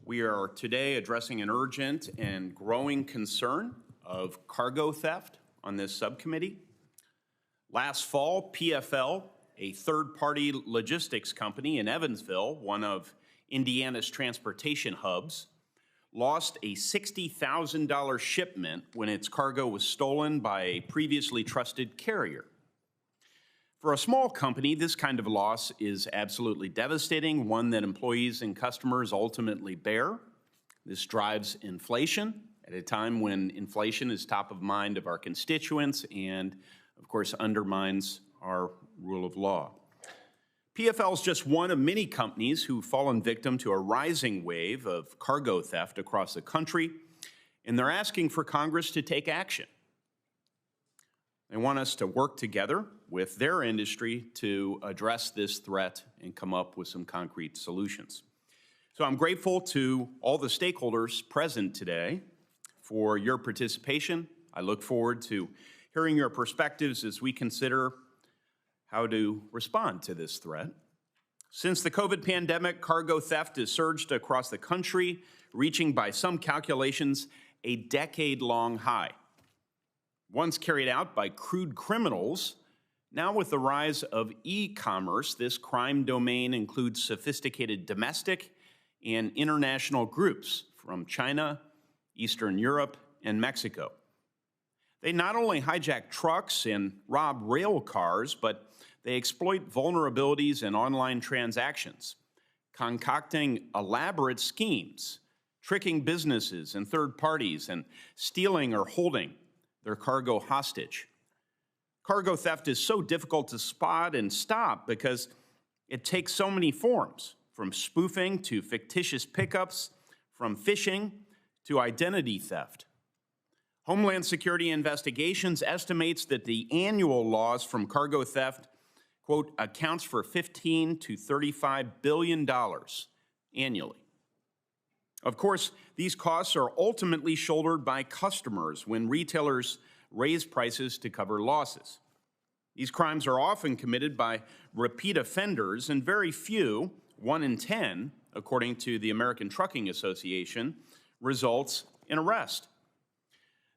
We are today addressing an urgent and growing concern of cargo theft on this subcommittee. Last fall, PFL, a third-party logistics company in Evansville, one of Indiana's transportation hubs, lost a $60,000 shipment when its cargo was stolen by a previously trusted carrier. For a small company, this kind of loss is absolutely devastating, one that employees and customers ultimately bear. This drives inflation at a time when inflation is top of mind of our constituents and, of course, undermines our rule of law. PFL is just one of many companies who've fallen victim to a rising wave of cargo theft across the country, and they're asking for Congress to take action. They want us to work together with their industry to address this threat and come up with some concrete solutions. So I'm grateful to all the stakeholders present today for your participation. I look forward to hearing your perspectives as we consider how to respond to this threat. Since the COVID pandemic, cargo theft has surged across the country, reaching by some calculations a decade-long high. Once carried out by crude criminals, now with the rise of e-commerce, this crime domain includes sophisticated domestic and international groups from China, Eastern Europe, and Mexico. They not only hijack trucks and rob rail cars, but they exploit vulnerabilities in online transactions, concocting elaborate schemes, tricking businesses and third parties, and stealing or holding their cargo hostage. Cargo theft is so difficult to spot and stop because it takes so many forms, from spoofing to fictitious pickups, from phishing to identity theft. Homeland Security Investigations estimates that the annual loss from cargo theft, quote, accounts for $15 to $35 billion annually. Of course, these costs are ultimately shouldered by customers when retailers raise prices to cover losses. These crimes are often committed by repeat offenders, and very few, 1 in 10, according to the American Trucking Association, results in arrest.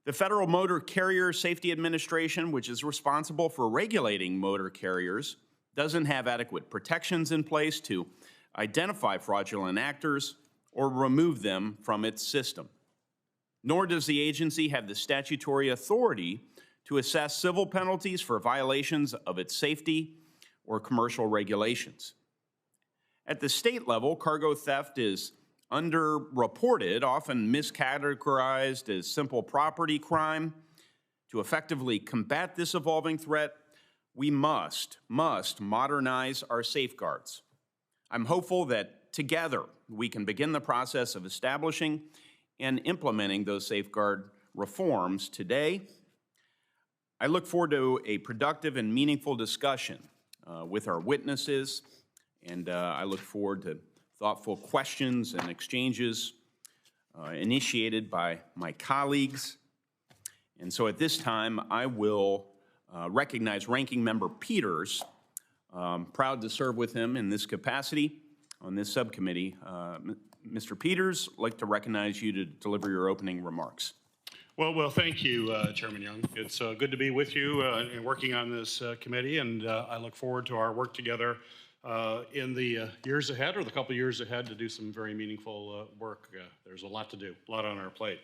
The Federal Motor Carrier Safety Administration, which is responsible for regulating motor carriers, doesn't have adequate protections in place to identify fraudulent actors or remove them from its system. Nor does the agency have the statutory authority to assess civil penalties for violations of its safety or commercial regulations. At the state level, cargo theft is underreported, often miscategorized as simple property crime. To effectively combat this evolving threat, we must modernize our safeguards. I'm hopeful that together we can begin the process of establishing and implementing those safeguard reforms today. I look forward to a productive and meaningful discussion with our witnesses, and I look forward to thoughtful questions and exchanges initiated by my colleagues. And so at this time, I will recognize Ranking Member Peters. Proud to serve with him in this capacity on this subcommittee. Mr. Peters, I'd like to recognize you to deliver your opening remarks. Well, thank you, Chairman Young. It's good to be with you and working on this committee, and I look forward to our work together in the years ahead, or the couple years ahead, to do some very meaningful work. There's a lot to do, a lot on our plate.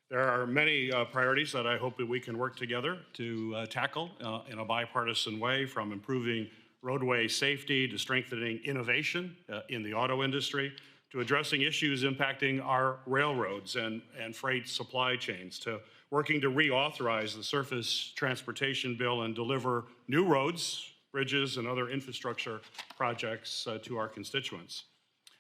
There are many priorities that I hope that we can work together to tackle in a bipartisan way, from improving roadway safety to strengthening innovation in the auto industry, to addressing issues impacting our railroads and freight supply chains, to working to reauthorize the Surface Transportation Bill and deliver new roads, bridges, and other infrastructure projects to our constituents.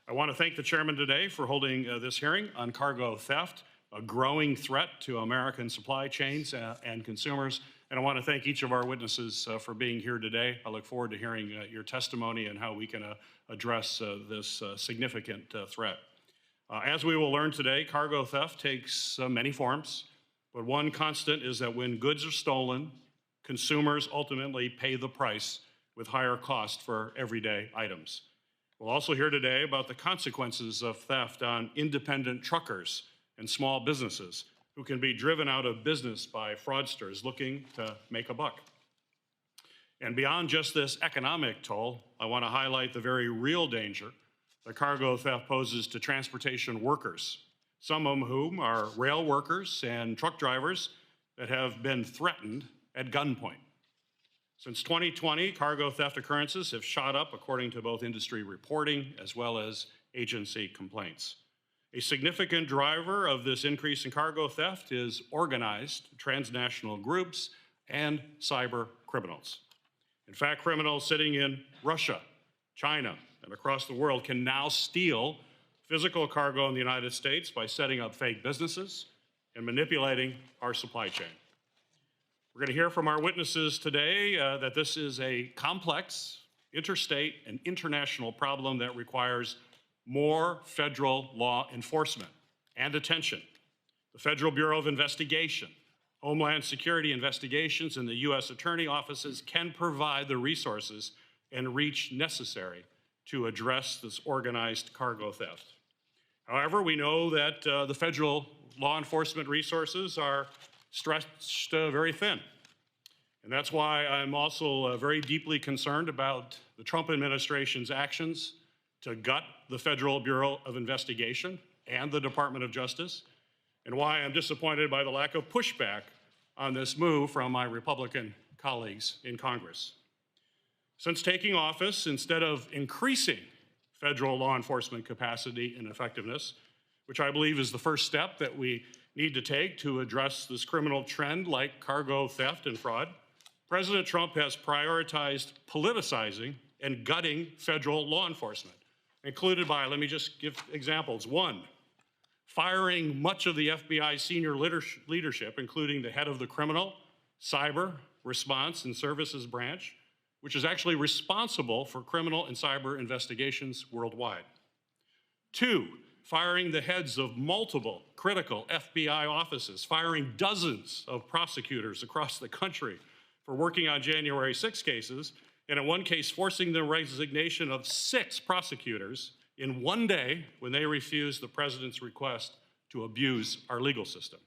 I want to thank the chairman today for holding this hearing on cargo theft, a growing threat to American supply chains and consumers. And I want to thank each of our witnesses for being here today. I look forward to hearing your testimony and how we can address this significant threat. As we will learn today, cargo theft takes many forms, but one constant is that when goods are stolen, consumers ultimately pay the price with higher cost for everyday items. We'll also hear today about the consequences of theft on independent truckers and small businesses who can be driven out of business by fraudsters looking to make a buck. And beyond just this economic toll, I want to highlight the very real danger that cargo theft poses to transportation workers, some of whom are rail workers and truck drivers that have been threatened at gunpoint. Since 2020, cargo theft occurrences have shot up according to both industry reporting as well as agency complaints. A significant driver of this increase in cargo theft is organized transnational groups and cyber criminals. In fact, criminals sitting in Russia, China, and across the world can now steal physical cargo in the United States by setting up fake businesses and manipulating our supply chain. We're going to hear from our witnesses today that this is a complex, interstate, and international problem that requires more federal law enforcement and attention. The Federal Bureau of Investigation, Homeland Security investigations, and the U.S. Attorney offices can provide the resources and reach necessary to address this organized cargo theft. However, we know that the federal law enforcement resources are stretched very thin. And that's why I'm also very deeply concerned about the Trump administration's actions to gut the Federal Bureau of Investigation and the Department of Justice, and why I'm disappointed by the lack of pushback on this move from my Republican colleagues in Congress. Since taking office, instead of increasing federal law enforcement capacity and effectiveness, which I believe is the first step that we need to take to address this criminal trend like cargo theft and fraud, President Trump has prioritized politicizing and gutting federal law enforcement, included by, let me just give examples. One, firing much of the FBI senior leadership, including the head of the criminal, cyber, response, and services branch, which is actually responsible for criminal and cyber investigations worldwide. Two, firing the heads of multiple critical FBI offices, firing dozens of prosecutors across the country for working on January 6 cases, and in one case, forcing the resignation of 6 prosecutors in one day when they refused the president's request to abuse our legal system.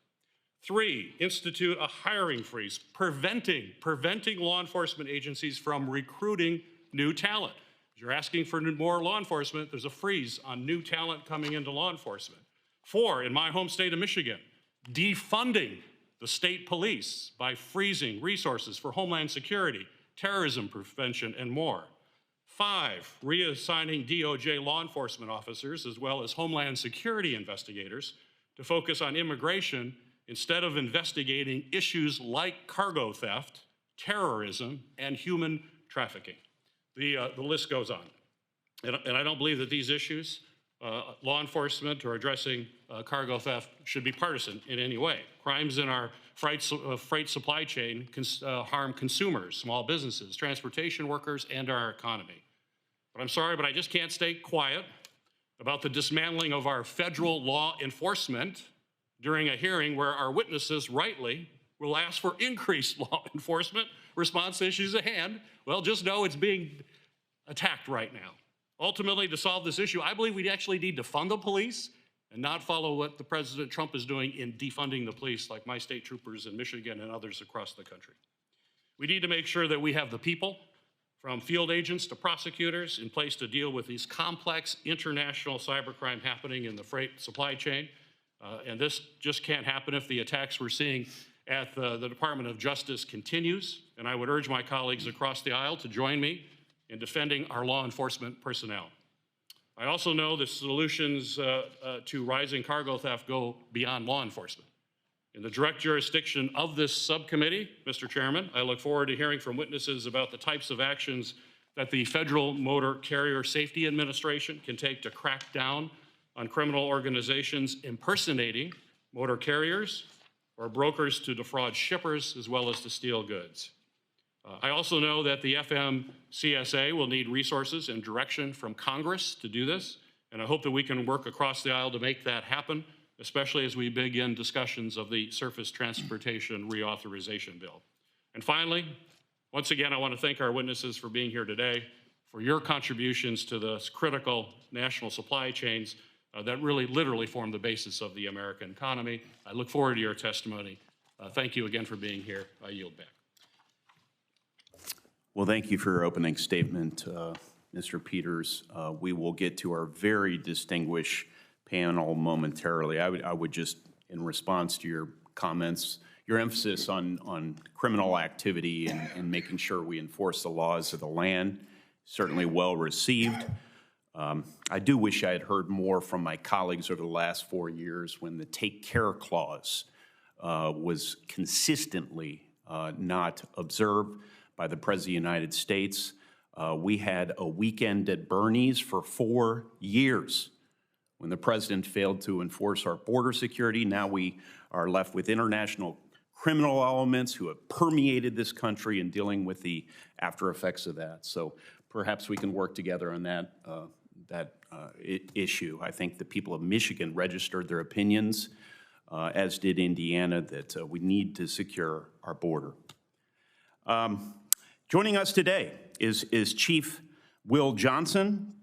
3, institute a hiring freeze, preventing law enforcement agencies from recruiting new talent. If you're asking for more law enforcement, there's a freeze on new talent coming into law enforcement. 4, in my home state of Michigan, defunding the state police by freezing resources for Homeland Security, terrorism prevention, and more. 5, reassigning DOJ law enforcement officers as well as Homeland Security investigators to focus on immigration instead of investigating issues like cargo theft, terrorism, and human trafficking. The list goes on. And I don't believe that these issues, law enforcement or addressing cargo theft, should be partisan in any way. Crimes in our freight supply chain harm consumers, small businesses, transportation workers, and our economy. But I'm sorry, but I just can't stay quiet about the dismantling of our federal law enforcement during a hearing where our witnesses rightly will ask for increased law enforcement response to issues at hand. Well, just know it's being attacked right now. Ultimately, to solve this issue, I believe we actually need to fund the police and not follow what the President Trump is doing in defunding the police, like my state troopers in Michigan and others across the country. We need to make sure that we have the people, from field agents to prosecutors, in place to deal with these complex international cybercrime happening in the freight supply chain. And this just can't happen if the attacks we're seeing at the Department of Justice continues. And I would urge my colleagues across the aisle to join me in defending our law enforcement personnel. I also know the solutions to rising cargo theft go beyond law enforcement. In the direct jurisdiction of this subcommittee, Mr. Chairman, I look forward to hearing from witnesses about the types of actions that the Federal Motor Carrier Safety Administration can take to crack down on criminal organizations impersonating motor carriers or brokers to defraud shippers as well as to steal goods. I also know that the FMCSA will need resources and direction from Congress to do this, and I hope that we can work across the aisle to make that happen, especially as we begin discussions of the Surface Transportation Reauthorization Bill. And finally, once again, I want to thank our witnesses for being here today. for your contributions to the critical national supply chains that really literally form the basis of the American economy. I look forward to your testimony. Thank you again for being here. I yield back. Well, thank you for your opening statement, Mr. Peters. We will get to our very distinguished panel momentarily. I would just, in response to your comments, your emphasis on criminal activity and making sure we enforce the laws of the land, certainly well received. I do wish I had heard more from my colleagues over the last 4 years when the take care clause was consistently not observed by the President of the United States. We had a weekend at Bernie's for 4 years when the President failed to enforce our border security. Now we are left with international criminal elements who have permeated this country and dealing with the after effects of that. So perhaps we can work together on that issue. I think the people of Michigan registered their opinions, as did Indiana, that we need to secure our border. Joining us today is Chief Will Johnson,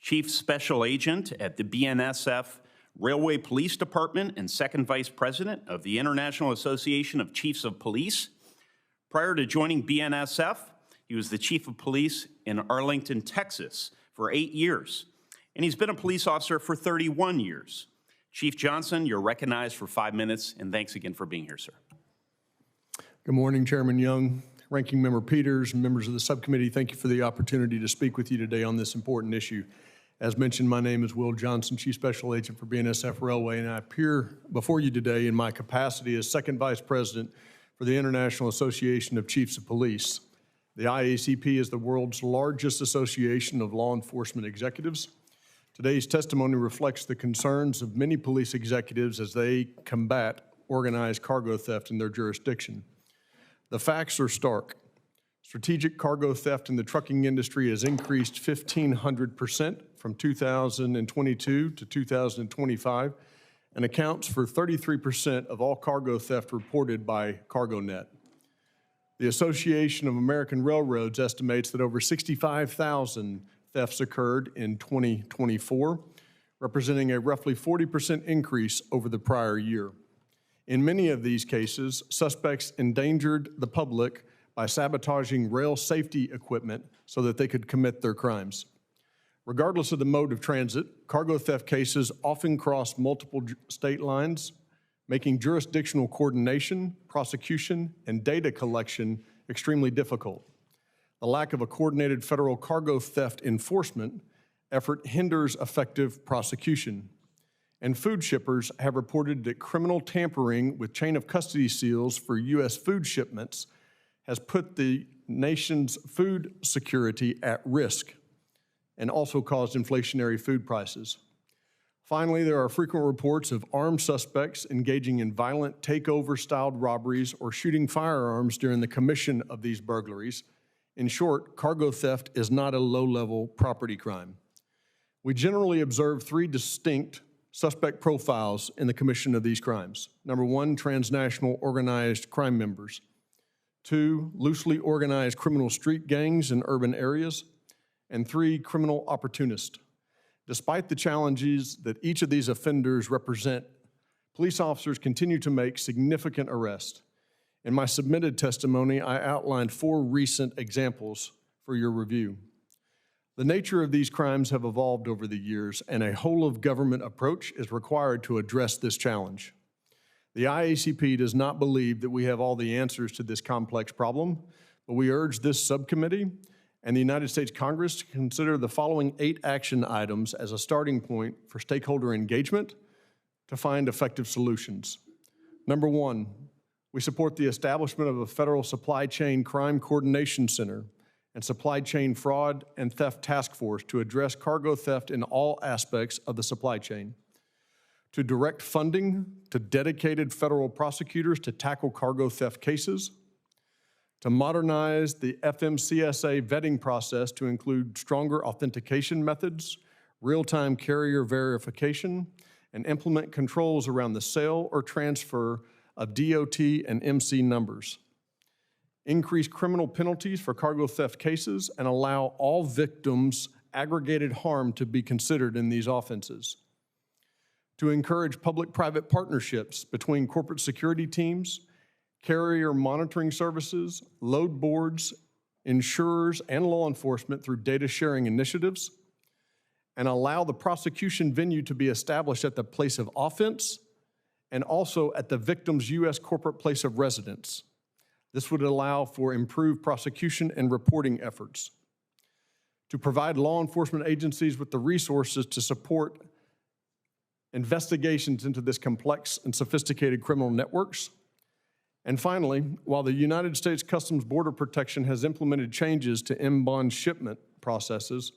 Chief Special Agent at the BNSF Railway Police Department and Second Vice President of the International Association of Chiefs of Police. Prior to joining BNSF, he was the Chief of Police in Arlington, Texas for 8 years, and he's been a police officer for 31 years. Chief Johnson, you're recognized for 5 minutes, and thanks again for being here, sir. Good morning, Chairman Young, Ranking Member Peters, and members of the subcommittee. Thank you for the opportunity to speak with you today on this important issue. As mentioned, my name is Will Johnson, Chief Special Agent for BNSF Railway, and I appear before you today in my capacity as Second Vice President for the International Association of Chiefs of Police. The IACP is the world's largest association of law enforcement executives. Today's testimony reflects the concerns of many police executives as they combat organized cargo theft in their jurisdiction. The facts are stark. Strategic cargo theft in the trucking industry has increased 1,500% from 2022 to 2025 and accounts for 33% of all cargo theft reported by CargoNet. The Association of American Railroads estimates that over 65,000 thefts occurred in 2024, representing a roughly 40% increase over the prior year. In many of these cases, suspects endangered the public by sabotaging rail safety equipment so that they could commit their crimes. Regardless of the mode of transit, cargo theft cases often cross multiple state lines, making jurisdictional coordination, prosecution, and data collection extremely difficult. The lack of a coordinated federal cargo theft enforcement effort hinders effective prosecution. And food shippers have reported that criminal tampering with chain of custody seals for U.S. food shipments has put the nation's food security at risk and also caused inflationary food prices. Finally, there are frequent reports of armed suspects engaging in violent takeover-styled robberies or shooting firearms during the commission of these burglaries. In short, cargo theft is not a low-level property crime. We generally observe 3 distinct suspect profiles in the commission of these crimes. Number 1, transnational organized crime members. 2, loosely organized criminal street gangs in urban areas. And 3, criminal opportunists. Despite the challenges that each of these offenders represent, police officers continue to make significant arrests. In my submitted testimony, I outlined 4 recent examples for your review. The nature of these crimes have evolved over the years, and a whole-of-government approach is required to address this challenge. The IACP does not believe that we have all the answers to this complex problem, but we urge this subcommittee and the United States Congress to consider the following 8 action items as a starting point for stakeholder engagement to find effective solutions. Number 1, we support the establishment of a federal supply chain crime coordination center and supply chain fraud and theft task force to address cargo theft in all aspects of the supply chain, to direct funding to dedicated federal prosecutors to tackle cargo theft cases, to modernize the FMCSA vetting process to include stronger authentication methods, real-time carrier verification, and implement controls around the sale or transfer of DOT and MC numbers, increase criminal penalties for cargo theft cases, and allow all victims' aggregated harm to be considered in these offenses. To encourage public-private partnerships between corporate security teams, carrier monitoring services, load boards, insurers, and law enforcement through data sharing initiatives, and allow the prosecution venue to be established at the place of offense and also at the victim's U.S. corporate place of residence. This would allow for improved prosecution and reporting efforts. To provide law enforcement agencies with the resources to support investigations into this complex and sophisticated criminal networks. And finally, while the United States Customs Border Protection has implemented changes to inbound shipment processes,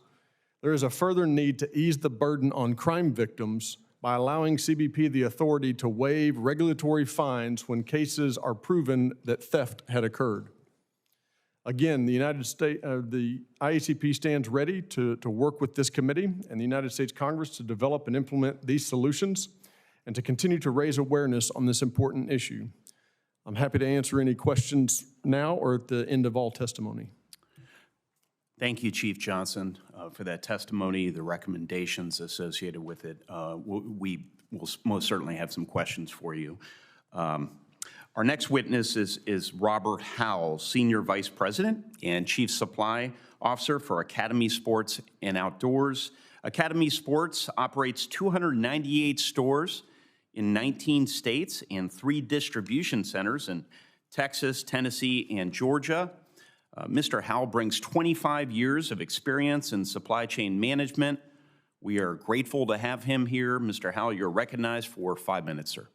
there is a further need to ease the burden on crime victims by allowing CBP the authority to waive regulatory fines when cases are proven that theft had occurred. Again, the IACP stands ready to work with this committee and the United States Congress to develop and implement these solutions and to continue to raise awareness on this important issue. I'm happy to answer any questions now or at the end of all testimony. Thank you, Chief Johnson, for that testimony, the recommendations associated with it. We will most certainly have some questions for you. Our next witness is Robert Howell, Senior Vice President and Chief Supply Officer for Academy Sports and Outdoors. Academy Sports operates 298 stores in 19 states and 3 distribution centers in Texas, Tennessee, and Georgia. Mr. Howell brings 25 years of experience in supply chain management. We are grateful to have him here. Mr. Howell, you're recognized for 5 minutes, sir.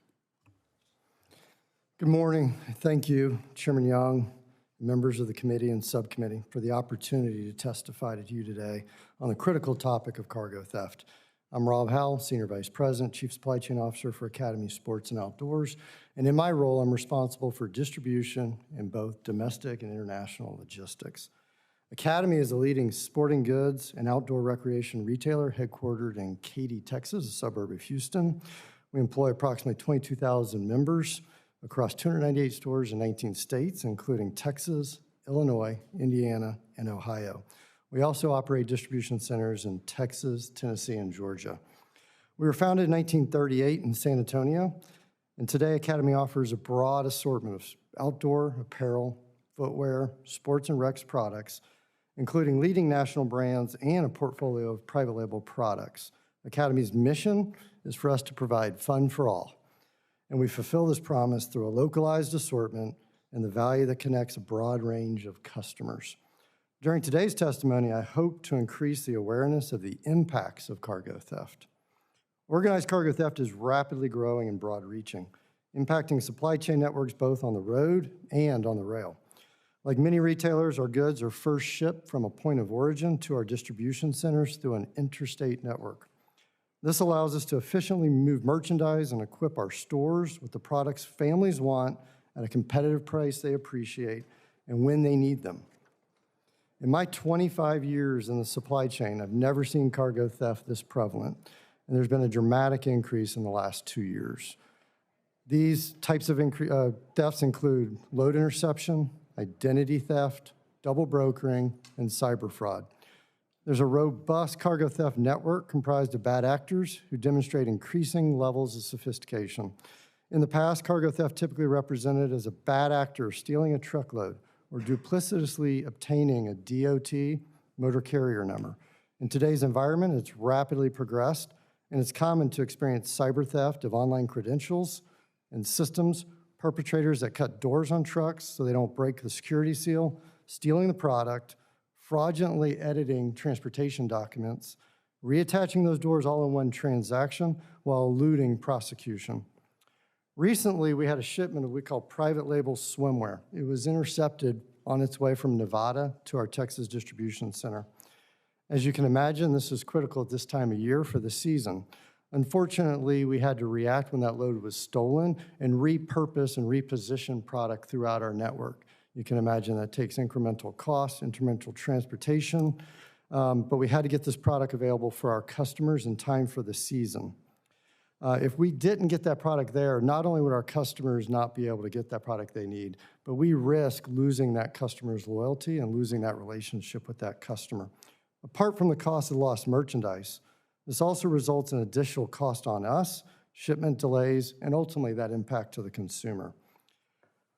Good morning. Thank you, Chairman Young, members of the committee and subcommittee, for the opportunity to testify to you today on the critical topic of cargo theft. I'm Rob Howell, Senior Vice President, Chief Supply Chain Officer for Academy Sports and Outdoors, and in my role, I'm responsible for distribution in both domestic and international logistics. Academy is a leading sporting goods and outdoor recreation retailer headquartered in Katy, Texas, a suburb of Houston. We employ approximately 22,000 members across 298 stores in 19 states, including Texas, Illinois, Indiana, and Ohio. We also operate distribution centers in Texas, Tennessee, and Georgia. We were founded in 1938 in San Antonio, and today Academy offers a broad assortment of outdoor apparel, footwear, sports and recs products, including leading national brands and a portfolio of private label products. Academy's mission is for us to provide fun for all, and we fulfill this promise through a localized assortment and the value that connects a broad range of customers. During today's testimony, I hope to increase the awareness of the impacts of cargo theft. Organized cargo theft is rapidly growing and broad-reaching, impacting supply chain networks both on the road and on the rail. Like many retailers, our goods are first shipped from a point of origin to our distribution centers through an interstate network. This allows us to efficiently move merchandise and equip our stores with the products families want at a competitive price they appreciate and when they need them. In my 25 years in the supply chain, I've never seen cargo theft this prevalent, and there's been a dramatic increase in the last 2 years. These types of thefts include load interception, identity theft, double brokering, and cyber fraud. There's a robust cargo theft network comprised of bad actors who demonstrate increasing levels of sophistication. In the past, cargo theft typically represented as a bad actor stealing a truckload or duplicitously obtaining a DOT motor carrier number. In today's environment, it's rapidly progressed, and it's common to experience cyber theft of online credentials and systems, perpetrators that cut doors on trucks so they don't break the security seal, stealing the product, fraudulently editing transportation documents, reattaching those doors all in one transaction while eluding prosecution. Recently, we had a shipment of what we call private label swimwear. It was intercepted on its way from Nevada to our Texas distribution center. As you can imagine, this is critical at this time of year for the season. Unfortunately, we had to react when that load was stolen and repurpose and reposition product throughout our network. You can imagine that takes incremental costs, incremental transportation, but we had to get this product available for our customers in time for the season. If we didn't get that product there, not only would our customers not be able to get that product they need, but we risk losing that customer's loyalty and losing that relationship with that customer. Apart from the cost of lost merchandise, this also results in additional cost on us, shipment delays, and ultimately that impact to the consumer.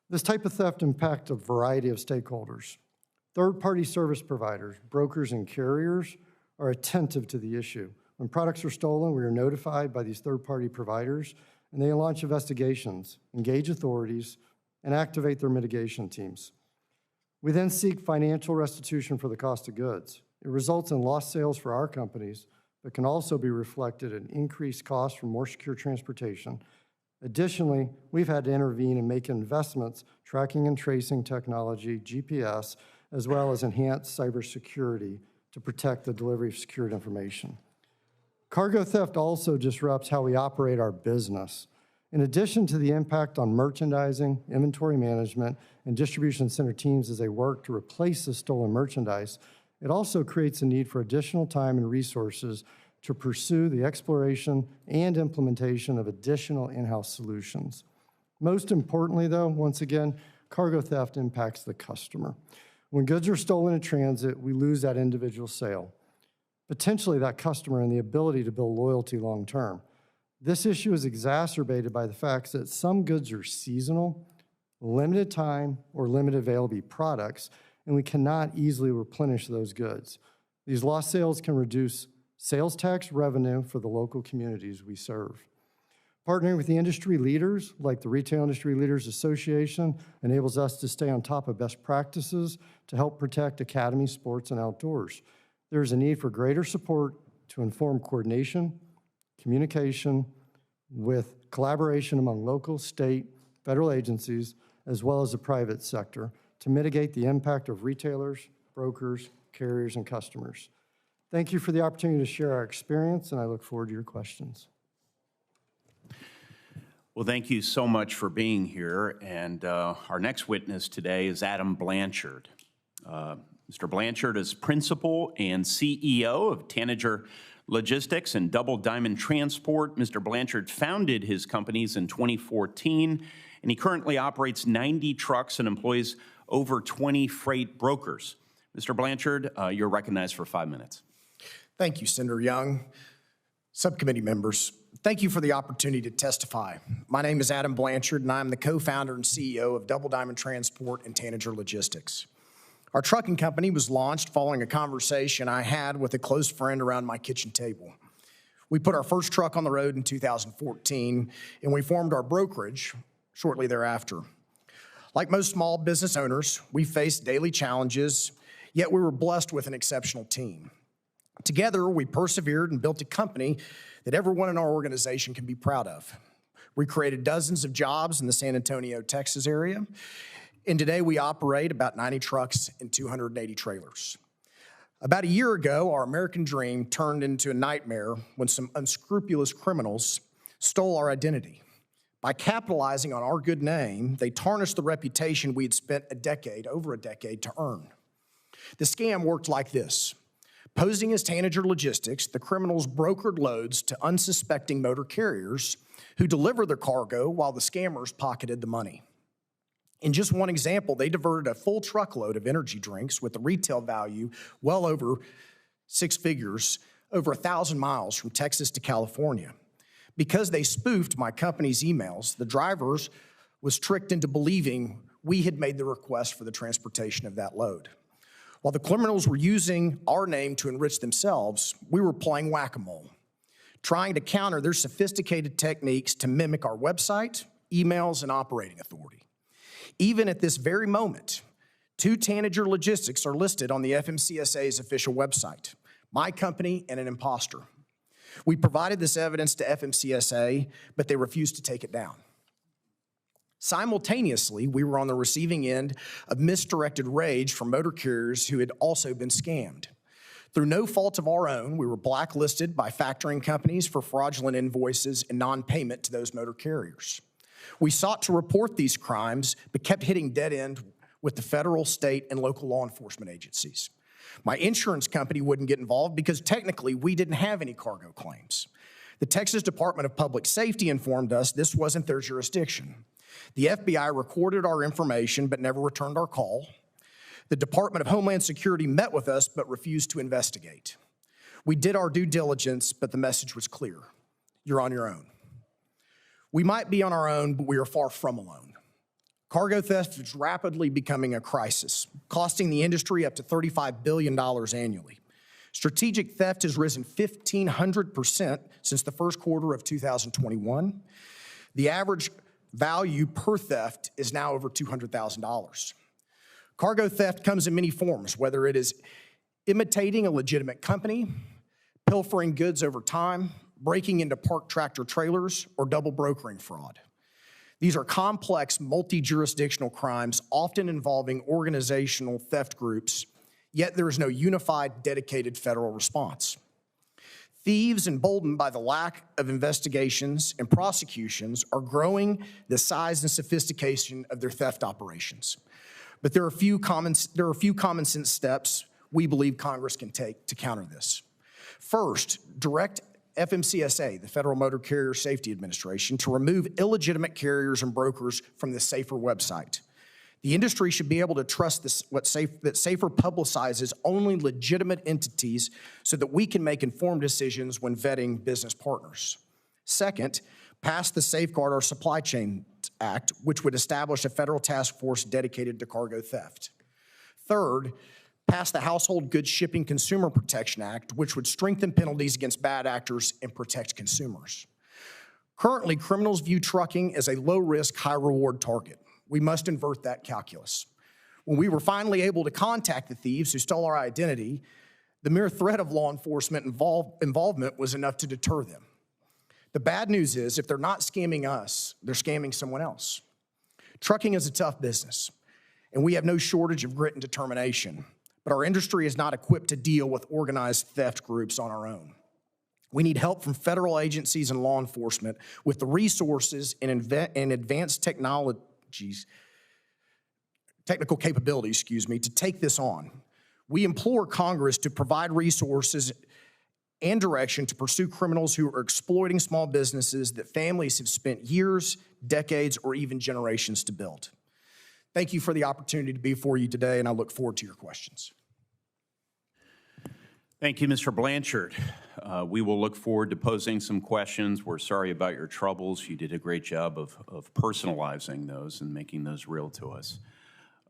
This type of theft impacts a variety of stakeholders. Third-party service providers, brokers, and carriers are attentive to the issue. When products are stolen, we are notified by these third-party providers, and they launch investigations, engage authorities, and activate their mitigation teams. We then seek financial restitution for the cost of goods. It results in lost sales for our companies, but can also be reflected in increased costs for more secure transportation. Additionally, we've had to intervene and make investments, tracking and tracing technology, GPS, as well as enhanced cybersecurity to protect the delivery of secured information. Cargo theft also disrupts how we operate our business. In addition to the impact on merchandising, inventory management, and distribution center teams as they work to replace the stolen merchandise, it also creates a need for additional time and resources to pursue the exploration and implementation of additional in-house solutions. Most importantly, though, once again, cargo theft impacts the customer. When goods are stolen in transit, we lose that individual sale, potentially that customer and the ability to build loyalty long term. This issue is exacerbated by the fact that some goods are seasonal, limited time, or limited availability products, and we cannot easily replenish those goods. These lost sales can reduce sales tax revenue for the local communities we serve. Partnering with the industry leaders, like the Retail Industry Leaders Association, enables us to stay on top of best practices to help protect academy sports and outdoors. There is a need for greater support to inform coordination, communication, with collaboration among local, state, federal agencies, as well as the private sector to mitigate the impact of retailers, brokers, carriers, and customers. Thank you for the opportunity to share our experience, and I look forward to your questions. Well, thank you so much for being here. And our next witness today is Adam Blanchard. Mr. Blanchard is principal and CEO of Tanager Logistics and Double Diamond Transport. Mr. Blanchard founded his companies in 2014, and he currently operates 90 trucks and employs over 20 freight brokers. Mr. Blanchard, you're recognized for 5 minutes. Thank you, Senator Young. Subcommittee members, thank you for the opportunity to testify. My name is Adam Blanchard, and I'm the co-founder and CEO of Double Diamond Transport and Tanager Logistics. Our trucking company was launched following a conversation I had with a close friend around my kitchen table. We put our first truck on the road in 2014, and we formed our brokerage shortly thereafter. Like most small business owners, we faced daily challenges, yet we were blessed with an exceptional team. Together, we persevered and built a company that everyone in our organization can be proud of. We created dozens of jobs in the San Antonio, Texas area, and today we operate about 90 trucks and 280 trailers. About a year ago, our American dream turned into a nightmare when some unscrupulous criminals stole our identity. By capitalizing on our good name, they tarnished the reputation we had spent over a decade to earn. The scam worked like this. Posing as Tanager Logistics, the criminals brokered loads to unsuspecting motor carriers who delivered their cargo while the scammers pocketed the money. In just one example, they diverted a full truckload of energy drinks with a retail value well over 6 figures, over 1,000 miles from Texas to California. Because they spoofed my company's emails, the drivers was tricked into believing we had made the request for the transportation of that load. While the criminals were using our name to enrich themselves, we were playing whack-a-mole, trying to counter their sophisticated techniques to mimic our website, emails, and operating authority. Even at this very moment, 2 Tanager Logistics are listed on the FMCSA's official website, my company and an imposter. We provided this evidence to FMCSA, but they refused to take it down. Simultaneously, we were on the receiving end of misdirected rage from motor carriers who had also been scammed. Through no fault of our own, we were blacklisted by factoring companies for fraudulent invoices and non-payment to those motor carriers. We sought to report these crimes, but kept hitting dead end with the federal, state, and local law enforcement agencies. My insurance company wouldn't get involved because technically we didn't have any cargo claims. The Texas Department of Public Safety informed us this wasn't their jurisdiction. The FBI recorded our information but never returned our call. The Department of Homeland Security met with us but refused to investigate. We did our due diligence, but the message was clear. You're on your own. We might be on our own, but we are far from alone. Cargo theft is rapidly becoming a crisis, costing the industry up to $35 billion annually. Strategic theft has risen 1,500% since the first quarter of 2021. The average value per theft is now over $200,000. Cargo theft comes in many forms, whether it is imitating a legitimate company, pilfering goods over time, breaking into parked tractor trailers, or double brokering fraud. These are complex, multi-jurisdictional crimes, often involving organizational theft groups, yet there is no unified, dedicated federal response. Thieves, emboldened by the lack of investigations and prosecutions, are growing the size and sophistication of their theft operations. But there are a few common sense steps we believe Congress can take to counter this. First, direct FMCSA, the Federal Motor Carrier Safety Administration, to remove illegitimate carriers and brokers from the SAFER website. The industry should be able to trust that SAFER publicizes only legitimate entities so that we can make informed decisions when vetting business partners. Second, pass the Safeguard Our Supply Chain Act, which would establish a federal task force dedicated to cargo theft. Third, pass the Household Goods Shipping Consumer Protection Act, which would strengthen penalties against bad actors and protect consumers. Currently, criminals view trucking as a low-risk, high-reward target. We must invert that calculus. When we were finally able to contact the thieves who stole our identity, the mere threat of law enforcement involvement was enough to deter them. The bad news is, if they're not scamming us, they're scamming someone else. Trucking is a tough business, and we have no shortage of grit and determination. But our industry is not equipped to deal with organized theft groups on our own. We need help from federal agencies and law enforcement with the resources and advanced technical capabilities, to take this on. We implore Congress to provide resources and direction to pursue criminals who are exploiting small businesses that families have spent years, decades, or even generations to build. Thank you for the opportunity to be before you today, and I look forward to your questions. Thank you, Mr. Blanchard. We will look forward to posing some questions. We're sorry about your troubles. You did a great job of personalizing those and making those real to us.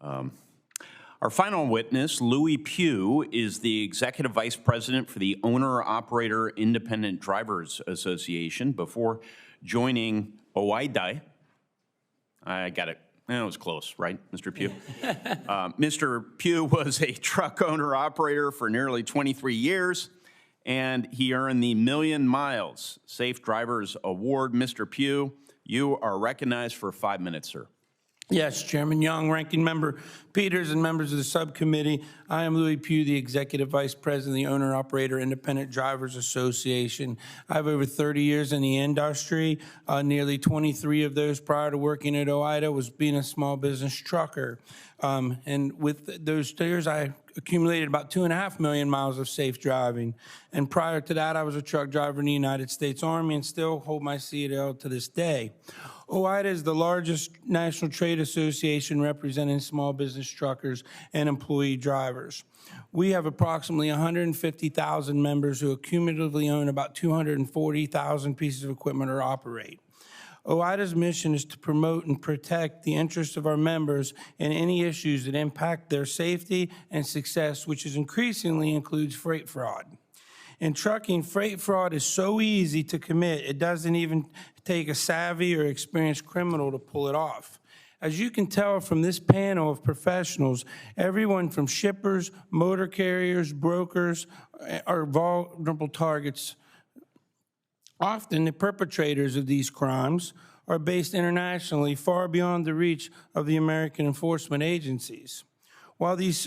Our final witness, Louis Pugh, is the Executive Vice President for the Owner-Operator Independent Drivers Association. Before joining OIDI, I got it. It was close, right, Mr. Pugh? Mr. Pugh was a truck owner-operator for nearly 23 years, and he earned the Million Miles Safe Drivers Award. Mr. Pugh, you are recognized for 5 minutes, sir. Yes, Chairman Young, Ranking Member Peters, and members of the subcommittee. I am Louis Pugh, the Executive Vice President of the Owner-Operator Independent Drivers Association. I have over 30 years in the industry. Nearly 23 of those prior to working at OIDA was being a small business trucker. And with those years, I accumulated about 2.5 million miles of safe driving. And prior to that, I was a truck driver in the United States Army and still hold my CDL to this day. OIDA is the largest national trade association representing small business truckers and employee drivers. We have approximately 150,000 members who cumulatively own about 240,000 pieces of equipment or operate. OIDA's mission is to promote and protect the interests of our members and any issues that impact their safety and success, which increasingly includes freight fraud. In trucking, freight fraud is so easy to commit, it doesn't even take a savvy or experienced criminal to pull it off. As you can tell from this panel of professionals, everyone from shippers, motor carriers, brokers are vulnerable targets. Often the perpetrators of these crimes are based internationally, far beyond the reach of the American enforcement agencies. While these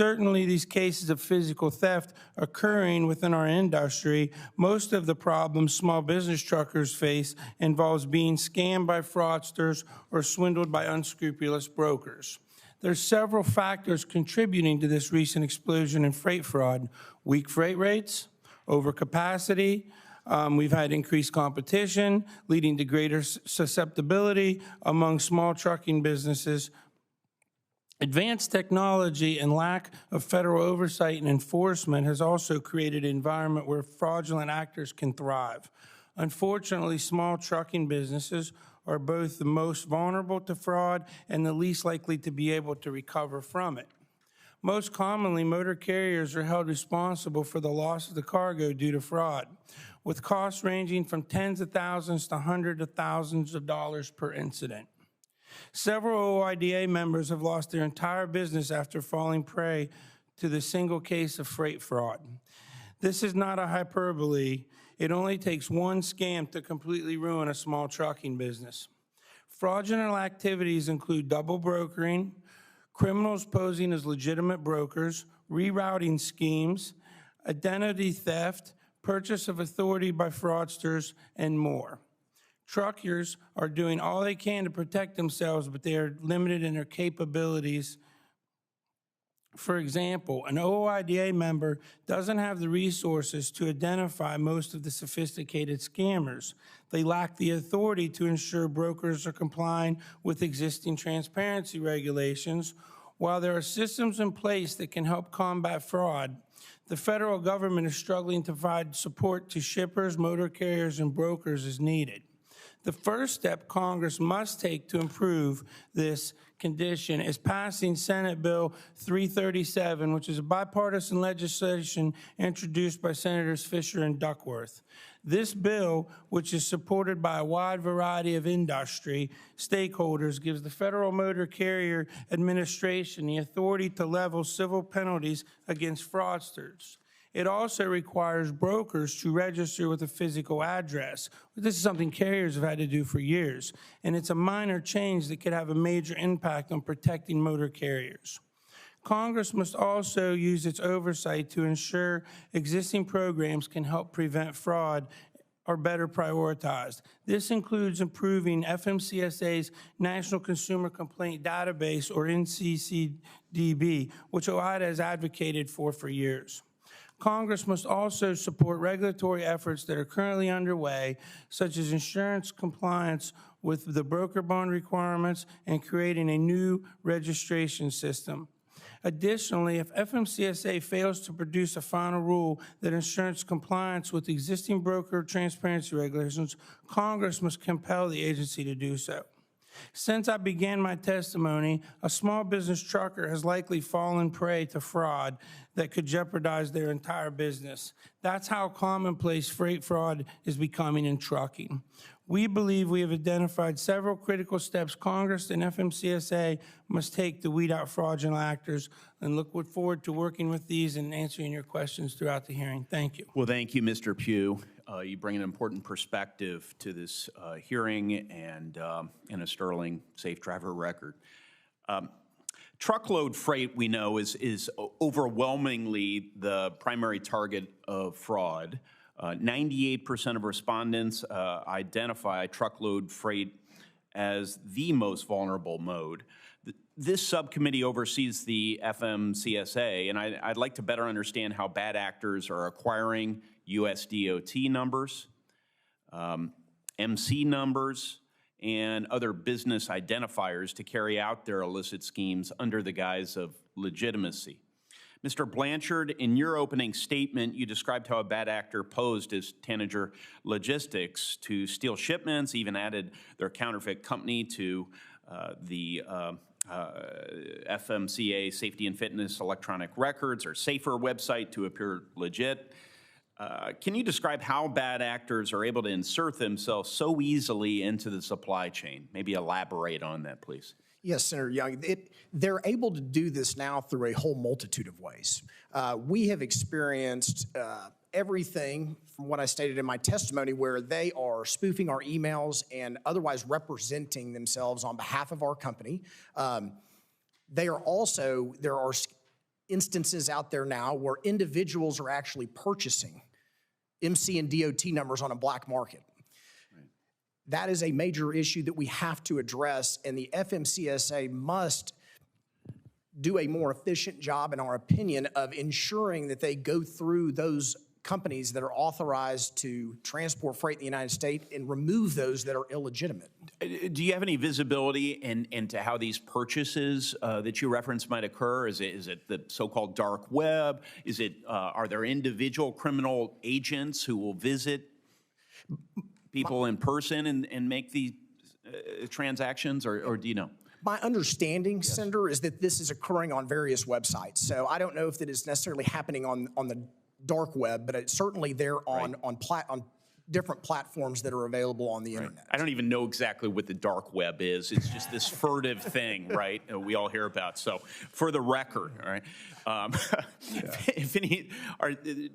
cases of physical theft occurring within our industry, most of the problems small business truckers face involves being scammed by fraudsters or swindled by unscrupulous brokers. There's several factors contributing to this recent explosion in freight fraud: weak freight rates, overcapacity, We've had increased competition, leading to greater susceptibility among small trucking businesses. Advanced technology and lack of federal oversight and enforcement has also created an environment where fraudulent actors can thrive. Unfortunately, small trucking businesses are both the most vulnerable to fraud and the least likely to be able to recover from it. Most commonly, motor carriers are held responsible for the loss of the cargo due to fraud, with costs ranging from tens of thousands to hundreds of thousands of dollars per incident. Several OIDA members have lost their entire business after falling prey to the single case of freight fraud. This is not a hyperbole. It only takes one scam to completely ruin a small trucking business. Fraudulent activities include double brokering, criminals posing as legitimate brokers, rerouting schemes, identity theft, purchase of authority by fraudsters, and more. Truckers are doing all they can to protect themselves, but they are limited in their capabilities. For example, an OIDA member doesn't have the resources to identify most of the sophisticated scammers. They lack the authority to ensure brokers are complying with existing transparency regulations. While there are systems in place that can help combat fraud, the federal government is struggling to provide support to shippers, motor carriers, and brokers as needed. The first step Congress must take to improve this condition is passing Senate Bill 337, which is a bipartisan legislation introduced by Senators Fisher and Duckworth. This bill, which is supported by a wide variety of industry stakeholders, gives the Federal Motor Carrier Administration the authority to level civil penalties against fraudsters. It also requires brokers to register with a physical address. This is something carriers have had to do for years, and it's a minor change that could have a major impact on protecting motor carriers. Congress must also use its oversight to ensure existing programs can help prevent fraud are better prioritized. This includes improving FMCSA's National Consumer Complaint Database, or NCCDB, which OIDA has advocated for years. Congress must also support regulatory efforts that are currently underway, such as insurance compliance with the broker bond requirements and creating a new registration system. Additionally, if FMCSA fails to produce a final rule that ensures compliance with existing broker transparency regulations, Congress must compel the agency to do so. Since I began my testimony, a small business trucker has likely fallen prey to fraud that could jeopardize their entire business. That's how commonplace freight fraud is becoming in trucking. We believe we have identified several critical steps Congress and FMCSA must take to weed out fraudulent actors, and look forward to working with these and answering your questions throughout the hearing. Thank you. Well, thank you, Mr. Pugh. You bring an important perspective to this hearing and a sterling safe driver record. Truckload freight, we know, is overwhelmingly the primary target of fraud. 98% of respondents identify truckload freight as the most vulnerable mode. This subcommittee oversees the FMCSA, and I'd like to better understand how bad actors are acquiring USDOT numbers, MC numbers, and other business identifiers to carry out their illicit schemes under the guise of legitimacy. Mr. Blanchard, in your opening statement, you described how a bad actor posed as Tanager Logistics to steal shipments, even added their counterfeit company to the FMCA Safety and Fitness Electronic Records, or SAFER website, to appear legit. Can you describe how bad actors are able to insert themselves so easily into the supply chain? Maybe elaborate on that, please. Yes, Senator Young. They're able to do this now through a whole multitude of ways. We have experienced everything from what I stated in my testimony, where they are spoofing our emails and otherwise representing themselves on behalf of our company. There are instances out there now where individuals are actually purchasing MC and DOT numbers on a black market. That is a major issue that we have to address, and the FMCSA must do a more efficient job, in our opinion, of ensuring that they go through those companies that are authorized to transport freight in the United States and remove those that are illegitimate. Do you have any visibility into how these purchases that you referenced might occur? Is it the so-called dark web? Are there individual criminal agents who will visit people in person and make these transactions, or do you know? My understanding, Senator, is that this is occurring on various websites. So I don't know if that is necessarily happening on the dark web, but it's certainly there on different platforms that are available on the internet. I don't even know exactly what the dark web is. It's just this furtive thing, right? We all hear about. So, for the record, all right.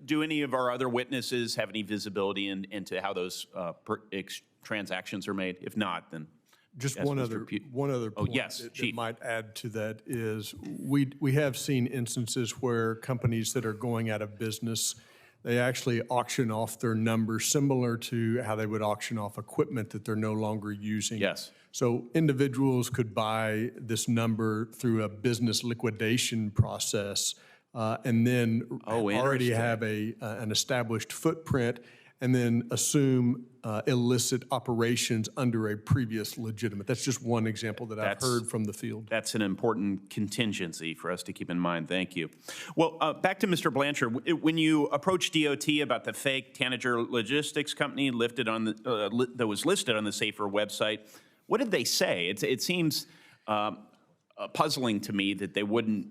Do any of our other witnesses have any visibility into how those transactions are made? If not, then Just yes, one other point that might add to that is we have seen instances where companies that are going out of business, they actually auction off their numbers similar to how they would auction off equipment that they're no longer using. Yes. So individuals could buy this number through a business liquidation process and then already have an established footprint and then assume illicit operations under a previous legitimate. That's just one example that I've heard from the field. That's an important contingency for us to keep in mind. Thank you. Well, back to Mr. Blanchard. When you approached DOT about the fake Tanager Logistics company that was listed on the SAFER website, what did they say? It seems puzzling to me that they wouldn't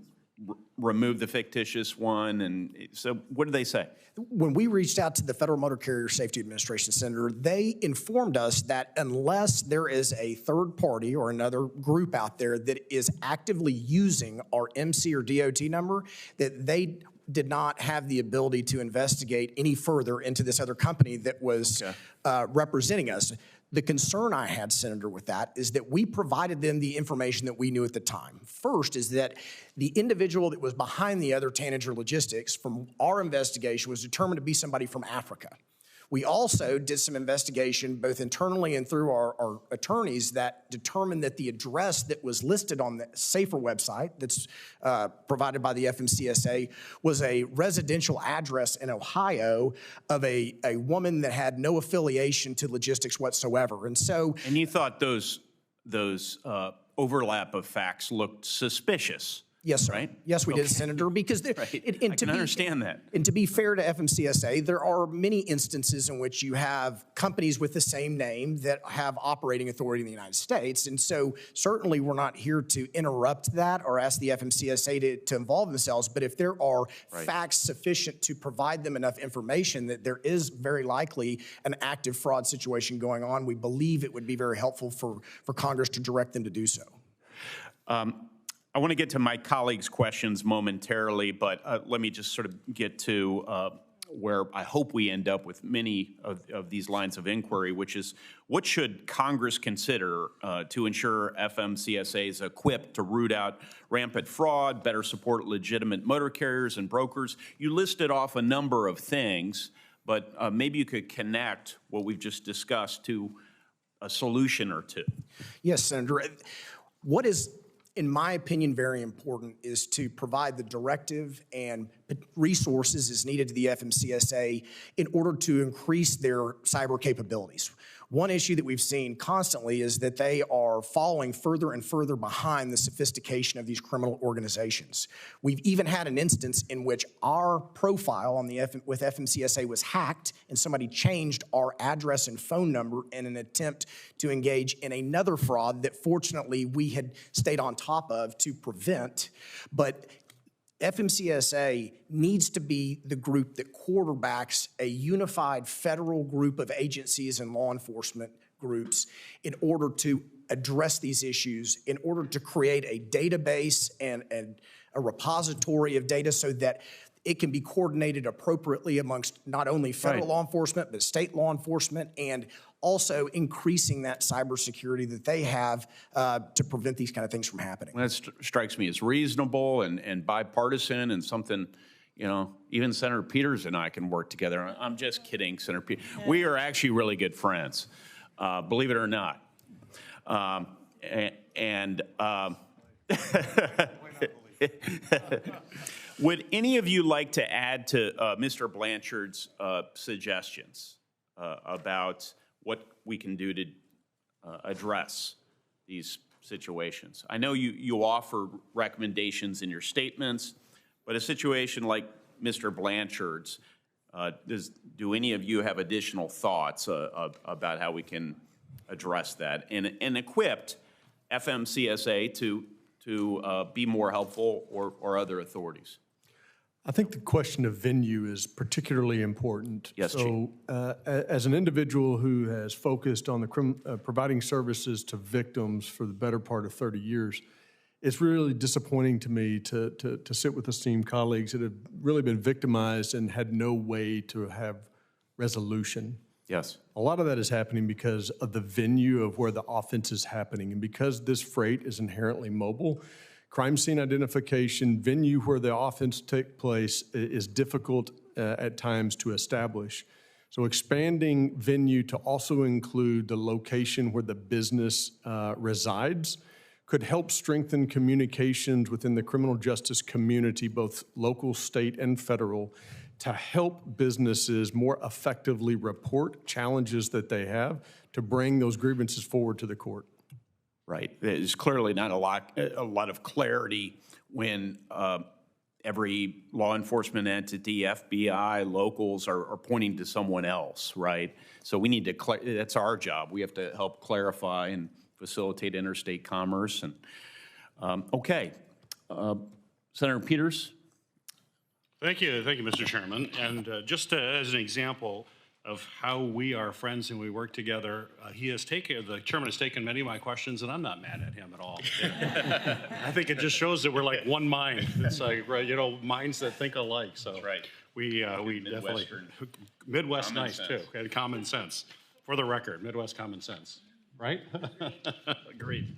remove the fictitious one. And so what did they say? When we reached out to the Federal Motor Carrier Safety Administration, Senator, they informed us that unless there is a third party or another group out there that is actively using our MC or DOT number, that they did not have the ability to investigate any further into this other company that was representing us. The concern I had, Senator, with that is that we provided them the information that we knew at the time. First is that the individual that was behind the other Tanager Logistics from our investigation was determined to be somebody from Africa. We also did some investigation both internally and through our attorneys that determined that the address that was listed on the SAFER website that's provided by the FMCSA was a residential address in Ohio of a woman that had no affiliation to logistics whatsoever. And you thought those overlap of facts looked suspicious. Yes, sir. Right? Yes, we did, Senator, because I can understand that. And to be fair to FMCSA, there are many instances in which you have companies with the same name that have operating authority in the United States. And so certainly we're not here to interrupt that or ask the FMCSA to involve themselves. But if there are facts sufficient to provide them enough information that there is very likely an active fraud situation going on, we believe it would be very helpful for Congress to direct them to do so. I want to get to my colleagues' questions momentarily, but let me just sort of get to where I hope we end up with many of these lines of inquiry, which is what should Congress consider to ensure FMCSA is equipped to root out rampant fraud, better support legitimate motor carriers and brokers? You listed off a number of things, but maybe you could connect what we've just discussed to a solution or two. Yes, Senator. What is, in my opinion, very important is to provide the directive and resources as needed to the FMCSA in order to increase their cyber capabilities. One issue that we've seen constantly is that they are falling further and further behind the sophistication of these criminal organizations. We've even had an instance in which our profile on with FMCSA was hacked and somebody changed our address and phone number in an attempt to engage in another fraud that fortunately we had stayed on top of to prevent. But FMCSA needs to be the group that quarterbacks a unified federal group of agencies and law enforcement groups in order to address these issues, in order to create a database and a repository of data so that it can be coordinated appropriately amongst not only federal law enforcement, but state law enforcement, and also increasing that cybersecurity that they have to prevent these kind of things from happening. Well, that strikes me as reasonable and bipartisan and something, you know, even Senator Peters and I can work together. I'm just kidding, Senator Peters. We are actually really good friends, believe it or not. Would any of you like to add to Mr. Blanchard's suggestions about what we can do to address these situations? I know you offer recommendations in your statements, but a situation like Mr. Blanchard's, do any of you have additional thoughts about how we can address that and equipped FMCSA to be more helpful or other authorities? I think the question of venue is particularly important. Yes, so, as an individual who has focused on the providing services to victims for the better part of 30 years, it's really disappointing to me to sit with esteemed colleagues that have really been victimized and had no way to have resolution. Yes. A lot of that is happening because of the venue of where the offense is happening. And because this freight is inherently mobile, crime scene identification, venue where the offense took place is difficult at times to establish. So expanding venue to also include the location where the business resides could help strengthen communications within the criminal justice community, both local, state, and federal, to help businesses more effectively report challenges that they have to bring those grievances forward to the court. Right. There's clearly not a lot of clarity when every law enforcement entity, FBI, locals are pointing to someone else, right? So we need to, that's our job. We have to help clarify and facilitate interstate commerce. And okay. Senator Peters? Thank you, Mr. Chairman. And just as an example of how we are friends and we work together, the chairman has taken many of my questions, and I'm not mad at him at all. I think it just shows that we're like one mind. It's like, right, minds that think alike. So right. We definitely Midwest nice too, and common sense. For the record, Midwest common sense, right? Agreed.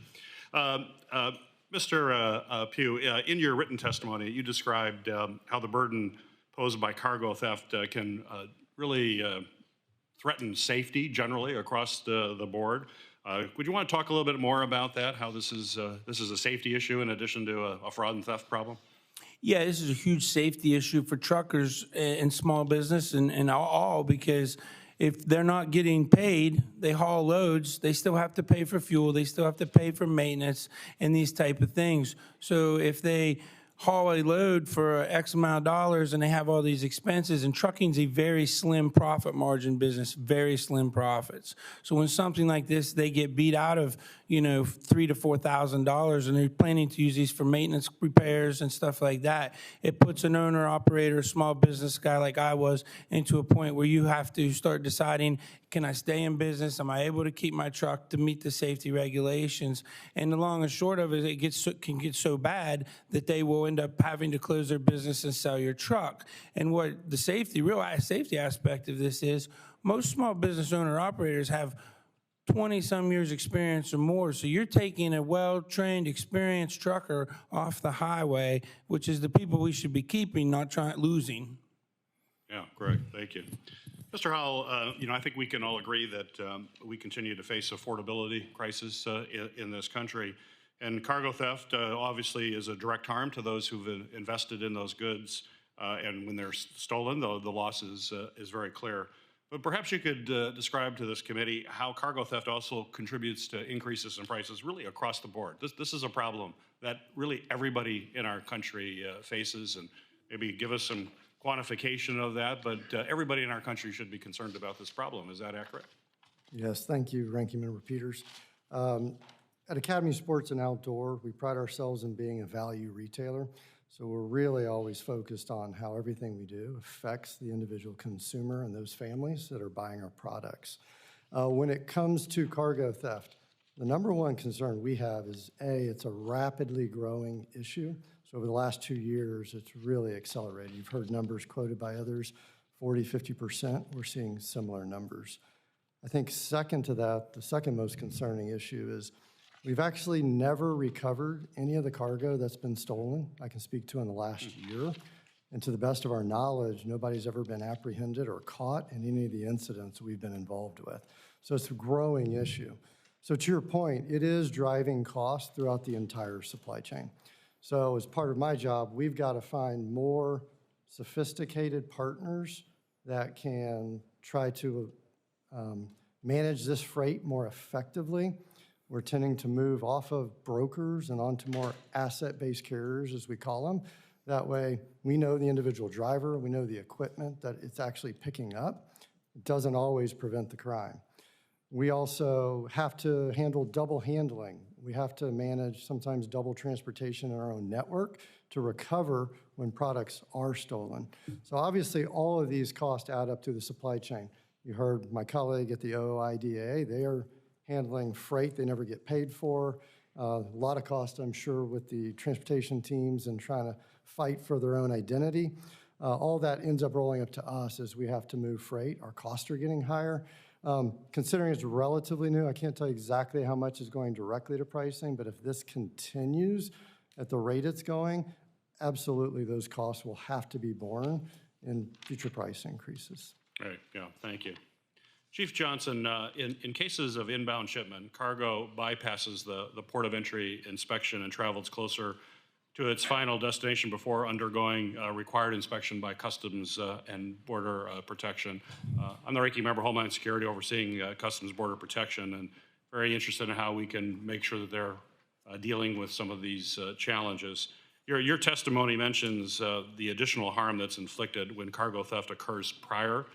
Mr. Pugh, in your written testimony, you described how the burden posed by cargo theft can really threaten safety generally across the board. Would you want to talk a little bit more about that, how this is a safety issue in addition to a fraud and theft problem? Yeah, this is a huge safety issue for truckers and small business and all, because if they're not getting paid, they haul loads, they still have to pay for fuel, they still have to pay for maintenance and these type of things. So if they haul a load for X amount of dollars and they have all these expenses, and trucking's a very slim profit margin business, very slim profits. So when something like this, they get beat out of, $3,000 to $4,000 and they're planning to use these for maintenance repairs and stuff like that, it puts an owner, operator, small business guy like I was into a point where you have to start deciding, can I stay in business? Am I able to keep my truck to meet the safety regulations? And the long and short of it, can get so bad that they will end up having to close their business and sell your truck. And what the real safety aspect of this is, most small business owner operators have 20-some years experience or more. So you're taking a well-trained, experienced trucker off the highway, which is the people we should be keeping, not losing. Yeah, great. Thank you. Mr. Howell, I think we can all agree that we continue to face affordability crisis in this country. And cargo theft obviously is a direct harm to those who've invested in those goods. And when they're stolen, the loss is very clear. But perhaps you could describe to this committee how cargo theft also contributes to increases in prices really across the board. This is a problem that really everybody in our country faces, and maybe give us some quantification of that, but everybody in our country should be concerned about this problem. Is that accurate? Yes, thank you, Ranking Member Peters. At Academy Sports and Outdoor, we pride ourselves in being a value retailer. So we're really always focused on how everything we do affects the individual consumer and those families that are buying our products. When it comes to cargo theft, the number one concern we have is, it's a rapidly growing issue. So over the last 2 years, it's really accelerated. You've heard numbers quoted by others, 40, 50%. We're seeing similar numbers. I think second to that, the second most concerning issue is we've actually never recovered any of the cargo that's been stolen, I can speak to in the last year. And to the best of our knowledge, nobody's ever been apprehended or caught in any of the incidents we've been involved with. So it's a growing issue. So to your point, it is driving costs throughout the entire supply chain. So as part of my job, we've got to find more sophisticated partners that can try to manage this freight more effectively. We're tending to move off of brokers and onto more asset-based carriers, as we call them. That way, we know the individual driver, we know the equipment that it's actually picking up. It doesn't always prevent the crime. We also have to handle double handling. We have to manage sometimes double transportation in our own network to recover when products are stolen. So obviously, all of these costs add up to the supply chain. You heard my colleague at the OOIDA, they are handling freight they never get paid for. A lot of cost, I'm sure, with the transportation teams and trying to fight for their own identity. All that ends up rolling up to us as we have to move freight. Our costs are getting higher. Considering it's relatively new, I can't tell you exactly how much is going directly to pricing, but if this continues at the rate it's going, absolutely those costs will have to be borne in future price increases. Right, yeah, thank you. Chief Johnson, in cases of inbound shipment, cargo bypasses the port of entry inspection and travels closer to its final destination before undergoing required inspection by Customs and Border Protection. I'm the ranking member of Homeland Security overseeing Customs Border Protection, and very interested in how we can make sure that they're dealing with some of these challenges. Your testimony mentions the additional harm that's inflicted when cargo theft occurs prior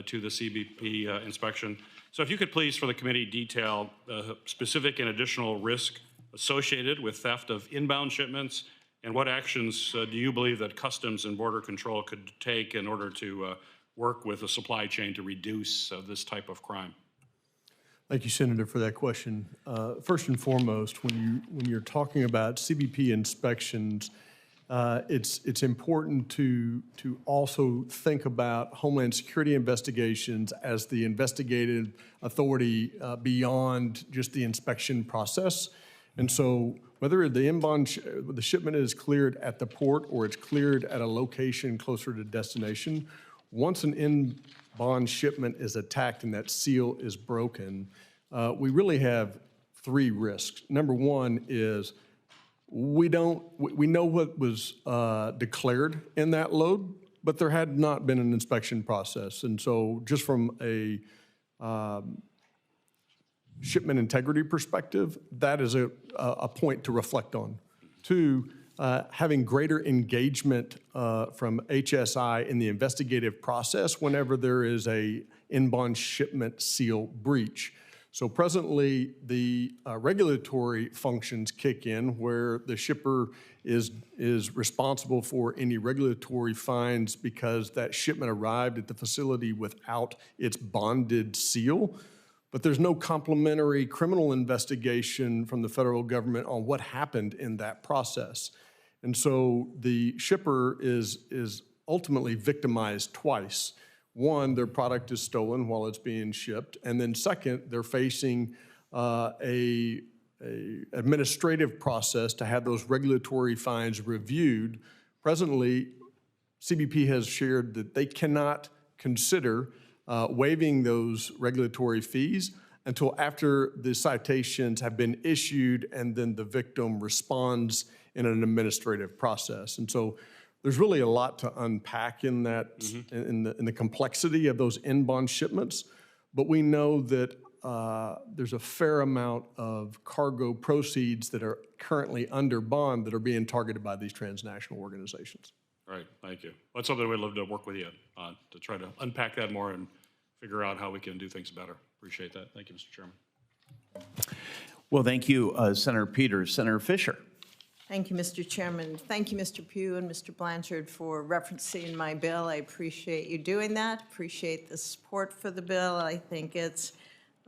to the CBP inspection. So if you could please, for the committee, detail specific and additional risk associated with theft of inbound shipments, and what actions do you believe that Customs and Border Control could take in order to work with the supply chain to reduce this type of crime? Thank you, Senator, for that question. First and foremost, when you're talking about CBP inspections, it's important to also think about Homeland Security investigations as the investigative authority beyond just the inspection process. And so whether the shipment is cleared at the port or it's cleared at a location closer to destination, once an inbound shipment is attacked and that seal is broken, we really have three risks. Number one is we know what was declared in that load, but there had not been an inspection process. And so just from a shipment integrity perspective, that is a point to reflect on. Two, having greater engagement from HSI in the investigative process whenever there is a inbound shipment seal breach. So presently, the regulatory functions kick in where the shipper is responsible for any regulatory fines because that shipment arrived at the facility without its bonded seal. But there's no complementary criminal investigation from the federal government on what happened in that process. And so the shipper is ultimately victimized twice. One, their product is stolen while it's being shipped. And then second, they're facing a administrative process to have those regulatory fines reviewed. Presently, CBP has shared that they cannot consider waiving those regulatory fees until after the citations have been issued and then the victim responds in an administrative process. And so there's really a lot to unpack in that, in the complexity of those inbound shipments, but we know that there's a fair amount of cargo proceeds that are currently under bond that are being targeted by these transnational organizations. Right, thank you. Well, that's something we'd love to work with you on to try to unpack that more and figure out how we can do things better. Appreciate that. Thank you, Mr. Chairman. Well, thank you, Senator Peters. Senator Fisher. Thank you, Mr. Chairman. Thank you, Mr. Pugh and Mr. Blanchard, for referencing my bill. I appreciate you doing that. Appreciate the support for the bill. I think it's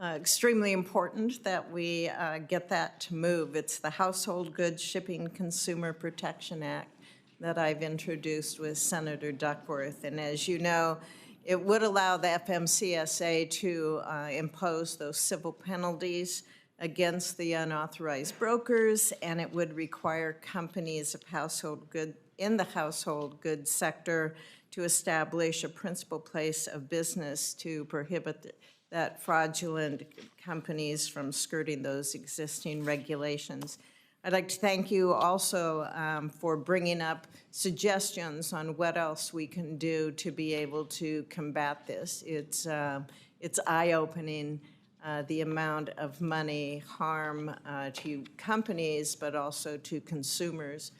extremely important that we get that to move. It's the Household Goods Shipping Consumer Protection Act that I've introduced with Senator Duckworth. And as you know, it would allow the FMCSA to impose those civil penalties against the unauthorized brokers, and it would require companies of in the household goods sector to establish a principal place of business to prohibit that fraudulent companies from skirting those existing regulations. I'd like to thank you also for bringing up suggestions on what else we can do to be able to combat this. It's eye-opening, the amount of money harm to companies, but also to consumers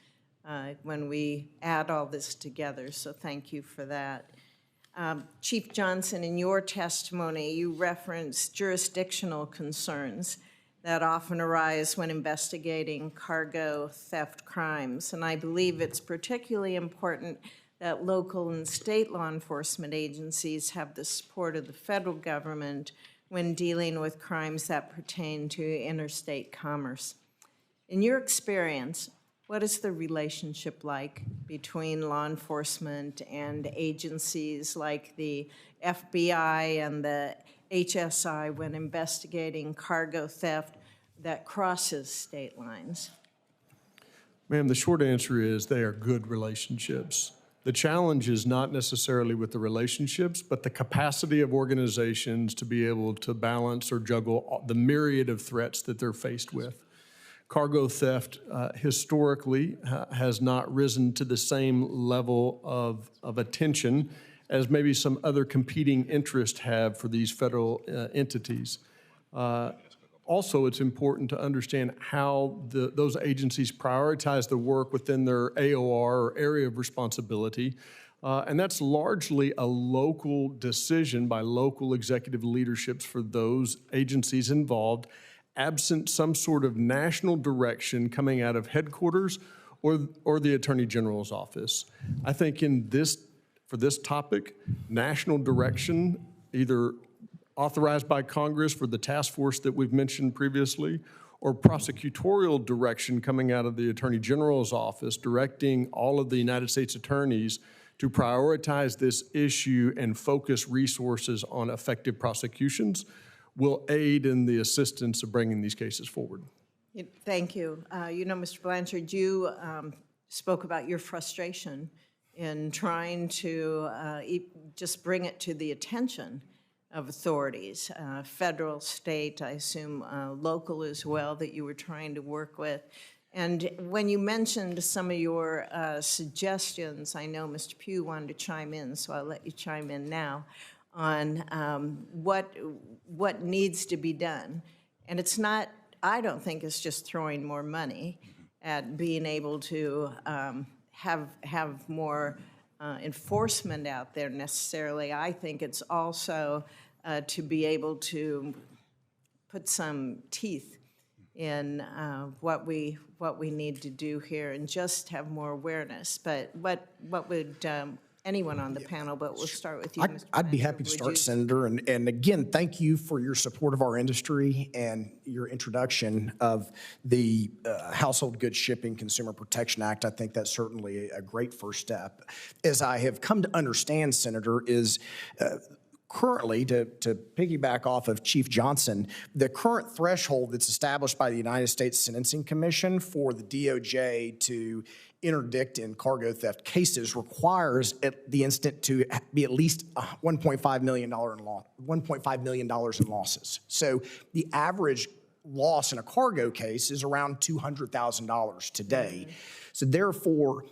when we add all this together. So thank you for that. Chief Johnson, in your testimony, you referenced jurisdictional concerns that often arise when investigating cargo theft crimes. And I believe it's particularly important that local and state law enforcement agencies have the support of the federal government when dealing with crimes that pertain to interstate commerce. In your experience, what is the relationship like between law enforcement and agencies like the FBI and the HSI when investigating cargo theft that crosses state lines? Ma'am, the short answer is they are good relationships. The challenge is not necessarily with the relationships, but the capacity of organizations to be able to balance or juggle the myriad of threats that they're faced with. Cargo theft historically has not risen to the same level of attention as maybe some other competing interests have for these federal entities. Also, it's important to understand how those agencies prioritize the work within their AOR, or area of responsibility, and that's largely a local decision by local executive leaderships for those agencies involved, absent some sort of national direction coming out of headquarters or the Attorney General's office. I think for this topic, national direction, either authorized by Congress for the task force that we've mentioned previously, or prosecutorial direction coming out of the Attorney General's office, directing all of the United States attorneys to prioritize this issue and focus resources on effective prosecutions, will aid in the assistance of bringing these cases forward. Thank you. You know, Mr. Blanchard, you spoke about your frustration in trying to just bring it to the attention of authorities, federal, state, I assume local as well, that you were trying to work with. And when you mentioned some of your suggestions, I know Mr. Pugh wanted to chime in, so I'll let you chime in now on what needs to be done. And it's not, I don't think it's just throwing more money at being able to have more enforcement out there necessarily. I think it's also to be able to put some teeth in what we need to do here and just have more awareness. But what would anyone on the panel, but we'll start with you, Mr. I'd be Blanchard. happy to start, Senator. And again, thank you for your support of our industry and your introduction of the Household Goods Shipping Consumer Protection Act. I think that's certainly a great first step. As I have come to understand, Senator, is currently, to piggyback off of Chief Johnson, the current threshold that's established by the United States Sentencing Commission for the DOJ to interdict in cargo theft cases requires at the instant to be at least $1.5 million in losses. So the average loss in a cargo case is around $200,000 today. So therefore,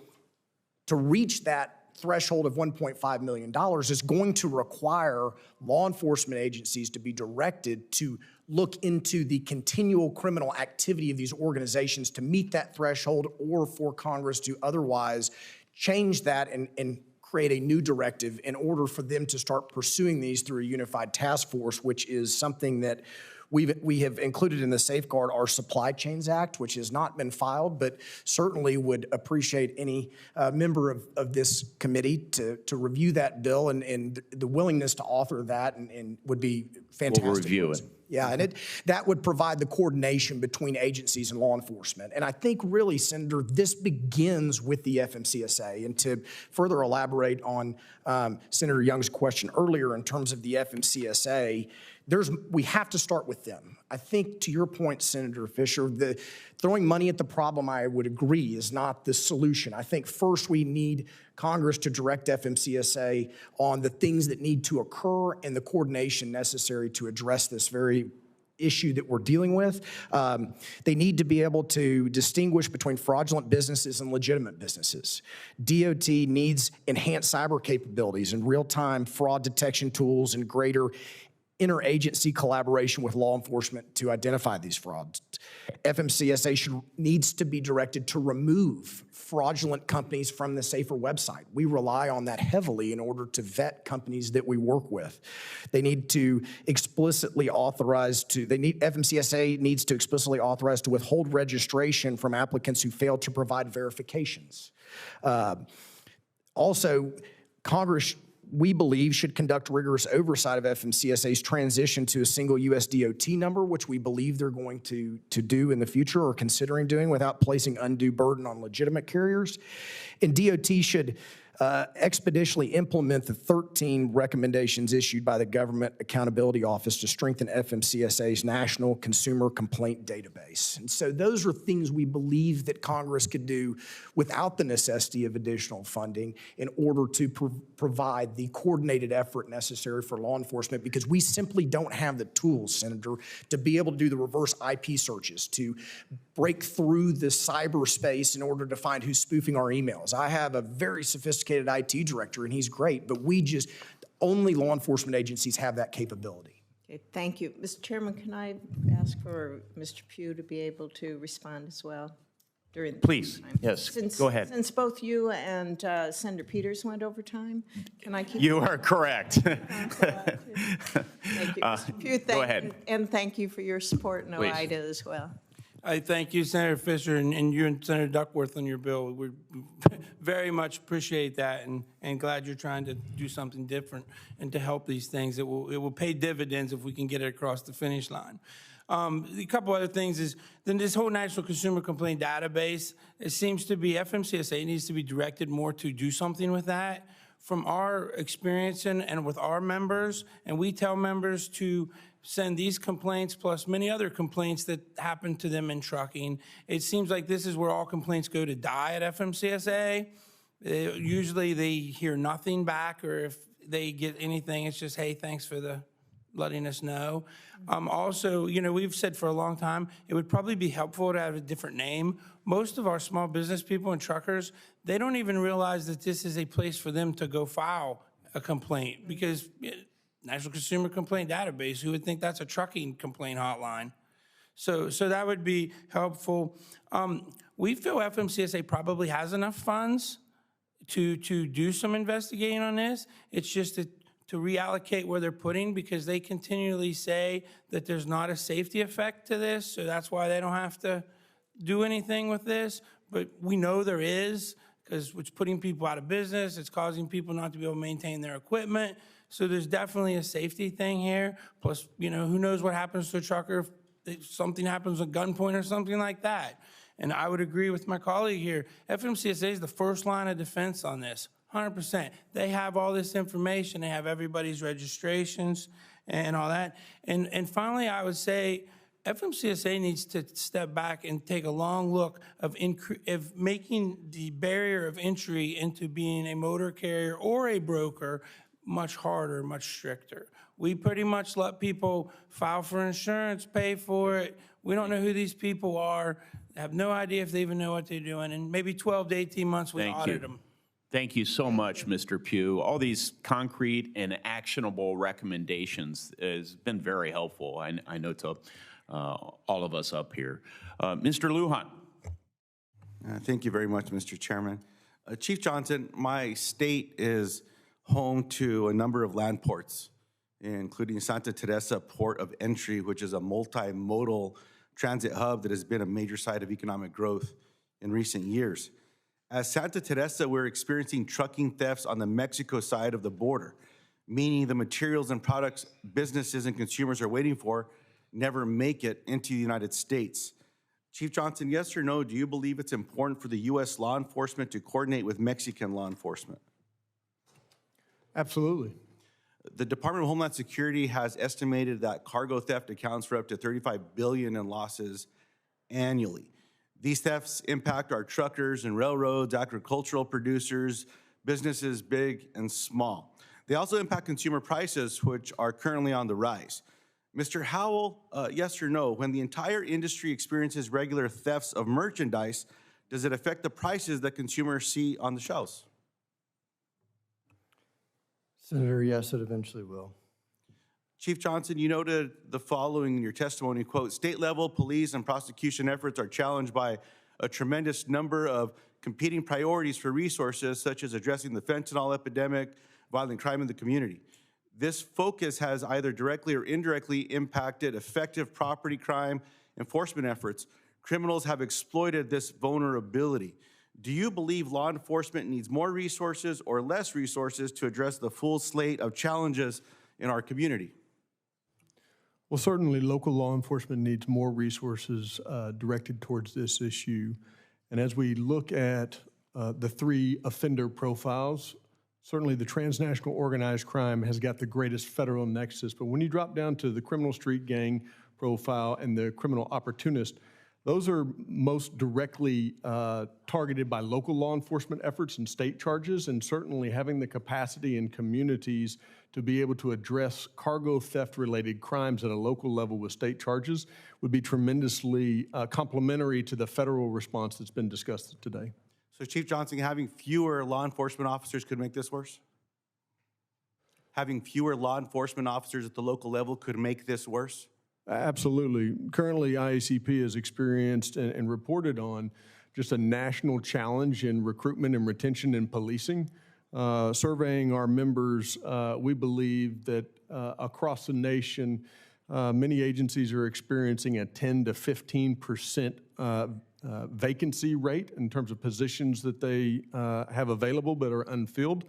to reach that threshold of $1.5 million is going to require law enforcement agencies to be directed to look into the continual criminal activity of these organizations to meet that threshold, or for Congress to otherwise change that and create a new directive in order for them to start pursuing these through a unified task force, which is something that we have included in the Safeguard Our Supply Chains Act, which has not been filed, but certainly would appreciate any member of this committee to review that bill, and the willingness to author that and would be fantastic. We'll review it. Yeah, and that would provide the coordination between agencies and law enforcement. And I think really, Senator, this begins with the FMCSA. And to further elaborate on Senator Young's question earlier in terms of the FMCSA, we have to start with them. I think to your point, Senator Fisher, throwing money at the problem, I would agree, is not the solution. I think first we need Congress to direct FMCSA on the things that need to occur and the coordination necessary to address this very issue that we're dealing with. They need to be able to distinguish between fraudulent businesses and legitimate businesses. DOT needs enhanced cyber capabilities and real-time fraud detection tools and greater interagency collaboration with law enforcement to identify these frauds. FMCSA needs to be directed to remove fraudulent companies from the SAFER website. We rely on that heavily in order to vet companies that we work with. They need to explicitly authorize FMCSA needs to explicitly authorize to withhold registration from applicants who fail to provide verifications. Also, Congress, we believe, should conduct rigorous oversight of FMCSA's transition to a single US DOT number, which we believe they're going to do in the future or considering doing without placing undue burden on legitimate carriers. And DOT should expeditiously implement the 13 recommendations issued by the Government Accountability Office to strengthen FMCSA's National Consumer Complaint Database. And so those are things we believe that Congress could do without the necessity of additional funding in order to provide the coordinated effort necessary for law enforcement, because we simply don't have the tools, Senator, to be able to do the reverse IP searches, to break through the cyberspace in order to find who's spoofing our emails. I have a very sophisticated IT director, and he's great, but only law enforcement agencies have that capability. Okay, thank you. Mr. Chairman, can I ask for Mr. Pugh to be able to respond as well during the Please, time? yes, go ahead. Since both you and Senator Peters went over time, can I keep? You are correct. Thank you. Mr. Pugh, Go ahead. And thank you for your support in Please. OIDA as well. I thank you, Senator Fisher, and you and Senator Duckworth on your bill. We very much appreciate that, and glad you're trying to do something different and to help these things. It will pay dividends if we can get it across the finish line. A couple other things is then this whole National Consumer Complaint Database, it seems to be FMCSA needs to be directed more to do something with that. From our experience and with our members, and we tell members to send these complaints plus many other complaints that happen to them in trucking. It seems like this is where all complaints go to die at FMCSA. Usually they hear nothing back, or if they get anything, it's just, hey, thanks for letting us know. Also, we've said for a long time, it would probably be helpful to have a different name. Most of our small business people and truckers, they don't even realize that this is a place for them to go file a complaint, because National Consumer Complaint Database, who would think that's a trucking complaint hotline? So that would be helpful. We feel FMCSA probably has enough funds to do some investigating on this. It's just to reallocate where they're putting, because they continually say that there's not a safety effect to this, so that's why they don't have to do anything with this. But we know there is, because it's putting people out of business, it's causing people not to be able to maintain their equipment. So there's definitely a safety thing here. Plus, who knows what happens to a trucker if something happens at gunpoint or something like that. And I would agree with my colleague here. FMCSA is the first line of defense on this, 100%. They have all this information. They have everybody's registrations and all that. And finally, I would say FMCSA needs to step back and take a long look of making the barrier of entry into being a motor carrier or a broker much harder, much stricter. We pretty much let people file for insurance, pay for it. We don't know who these people are, have no idea if they even know what they're doing, and maybe 12 to 18 months we audit them. Thank you so much, Mr. Pugh. All these concrete and actionable recommendations has been very helpful, I know, to all of us up here. Mr. Lujan. Thank you very much, Mr. Chairman. Chief Johnson, my state is home to a number of land ports, including Santa Teresa Port of Entry, which is a multimodal transit hub that has been a major site of economic growth in recent years. At Santa Teresa, we're experiencing trucking thefts on the Mexico side of the border, meaning the materials and products businesses and consumers are waiting for never make it into the United States. Chief Johnson, yes or no, do you believe it's important for the U.S. law enforcement to coordinate with Mexican law enforcement? Absolutely. The Department of Homeland Security has estimated that cargo theft accounts for up to $35 billion in losses annually. These thefts impact our truckers and railroads, agricultural producers, businesses big and small. They also impact consumer prices, which are currently on the rise. Mr. Howell, yes or no, when the entire industry experiences regular thefts of merchandise, does it affect the prices that consumers see on the shelves? Senator, yes, it eventually will. Chief Johnson, you noted the following in your testimony, quote, state level police and prosecution efforts are challenged by a tremendous number of competing priorities for resources, such as addressing the fentanyl epidemic, violent crime in the community. This focus has either directly or indirectly impacted effective property crime enforcement efforts. Criminals have exploited this vulnerability. Do you believe law enforcement needs more resources or less resources to address the full slate of challenges in our community? Well, certainly local law enforcement needs more resources directed towards this issue. And as we look at the three offender profiles, certainly the transnational organized crime has got the greatest federal nexus. But when you drop down to the criminal street gang profile and the criminal opportunist, those are most directly targeted by local law enforcement efforts and state charges, and certainly having the capacity in communities to be able to address cargo theft-related crimes at a local level with state charges would be tremendously complementary to the federal response that's been discussed today. So, Chief Johnson, having fewer law enforcement officers could make this worse? Having fewer law enforcement officers at the local level could make this worse? Absolutely. Currently, IACP has experienced and reported on just a national challenge in recruitment and retention in policing. Surveying our members, we believe that across the nation, many agencies are experiencing a 10 to 15% vacancy rate in terms of positions that they have available but are unfilled.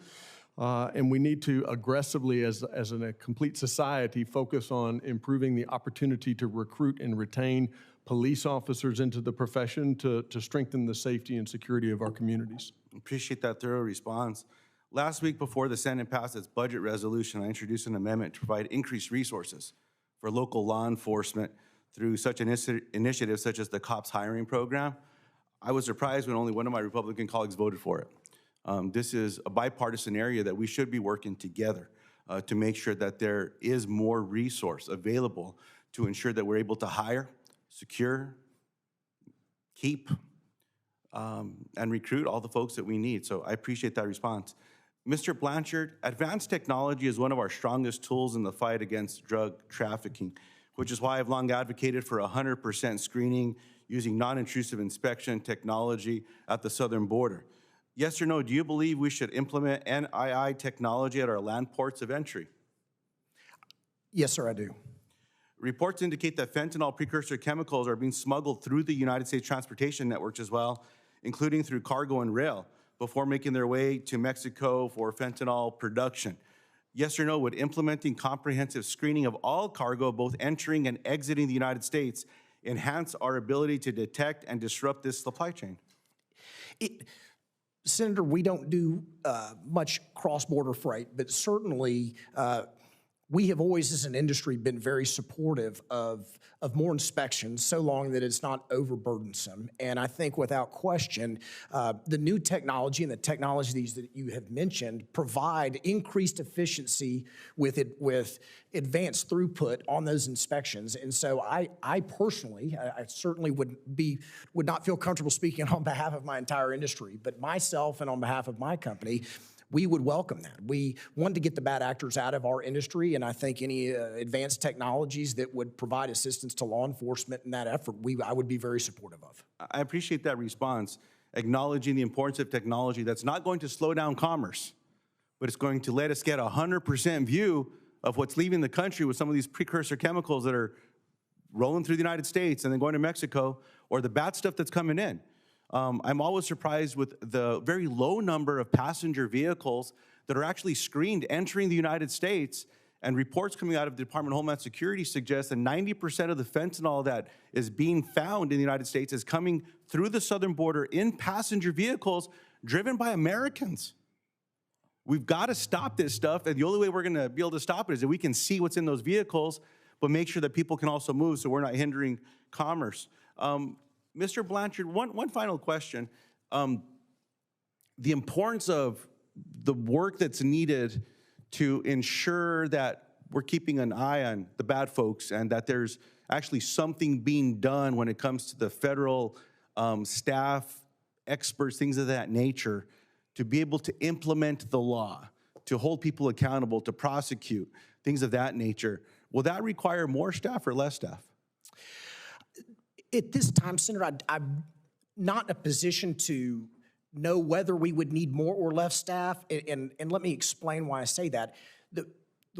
And we need to aggressively, as a complete society, focus on improving the opportunity to recruit and retain police officers into the profession to strengthen the safety and security of our communities. Appreciate that thorough response. Last week, before the Senate passed its budget resolution, I introduced an amendment to provide increased resources for local law enforcement through such initiatives such as the COPS hiring program. I was surprised when only one of my Republican colleagues voted for it. This is a bipartisan area that we should be working together to make sure that there is more resource available to ensure that we're able to hire, secure, keep, and recruit all the folks that we need. So I appreciate that response. Mr. Blanchard, advanced technology is one of our strongest tools in the fight against drug trafficking, which is why I've long advocated for 100% screening using non-intrusive inspection technology at the southern border. Yes or no, do you believe we should implement NII technology at our land ports of entry? Yes, sir, I do. Reports indicate that fentanyl precursor chemicals are being smuggled through the United States transportation networks as well, including through cargo and rail, before making their way to Mexico for fentanyl production. Yes or no, would implementing comprehensive screening of all cargo, both entering and exiting the United States, enhance our ability to detect and disrupt this supply chain? Senator, we don't do much cross-border freight, but certainly we have always, as an industry, been very supportive of more inspections, so long that it's not overburdensome. And I think without question, the new technology and the technologies that you have mentioned provide increased efficiency with advanced throughput on those inspections. And so I personally, I certainly would not feel comfortable speaking on behalf of my entire industry, but myself and on behalf of my company, we would welcome that. We want to get the bad actors out of our industry, and I think any advanced technologies that would provide assistance to law enforcement in that effort, I would be very supportive of. I appreciate that response, acknowledging the importance of technology that's not going to slow down commerce, but it's going to let us get a 100% view of what's leaving the country with some of these precursor chemicals that are rolling through the United States and then going to Mexico, or the bad stuff that's coming in. I'm always surprised with the very low number of passenger vehicles that are actually screened entering the United States, and reports coming out of the Department of Homeland Security suggest that 90% of the fentanyl that is being found in the United States is coming through the southern border in passenger vehicles driven by Americans. We've got to stop this stuff, and the only way we're going to be able to stop it is that we can see what's in those vehicles, but make sure that people can also move so we're not hindering commerce. Mr. Blanchard, one final question. The importance of the work that's needed to ensure that we're keeping an eye on the bad folks and that there's actually something being done when it comes to the federal staff, experts, things of that nature, to be able to implement the law, to hold people accountable, to prosecute, things of that nature. Will that require more staff or less staff? At this time, Senator, I'm not in a position to know whether we would need more or less staff, and let me explain why I say that. The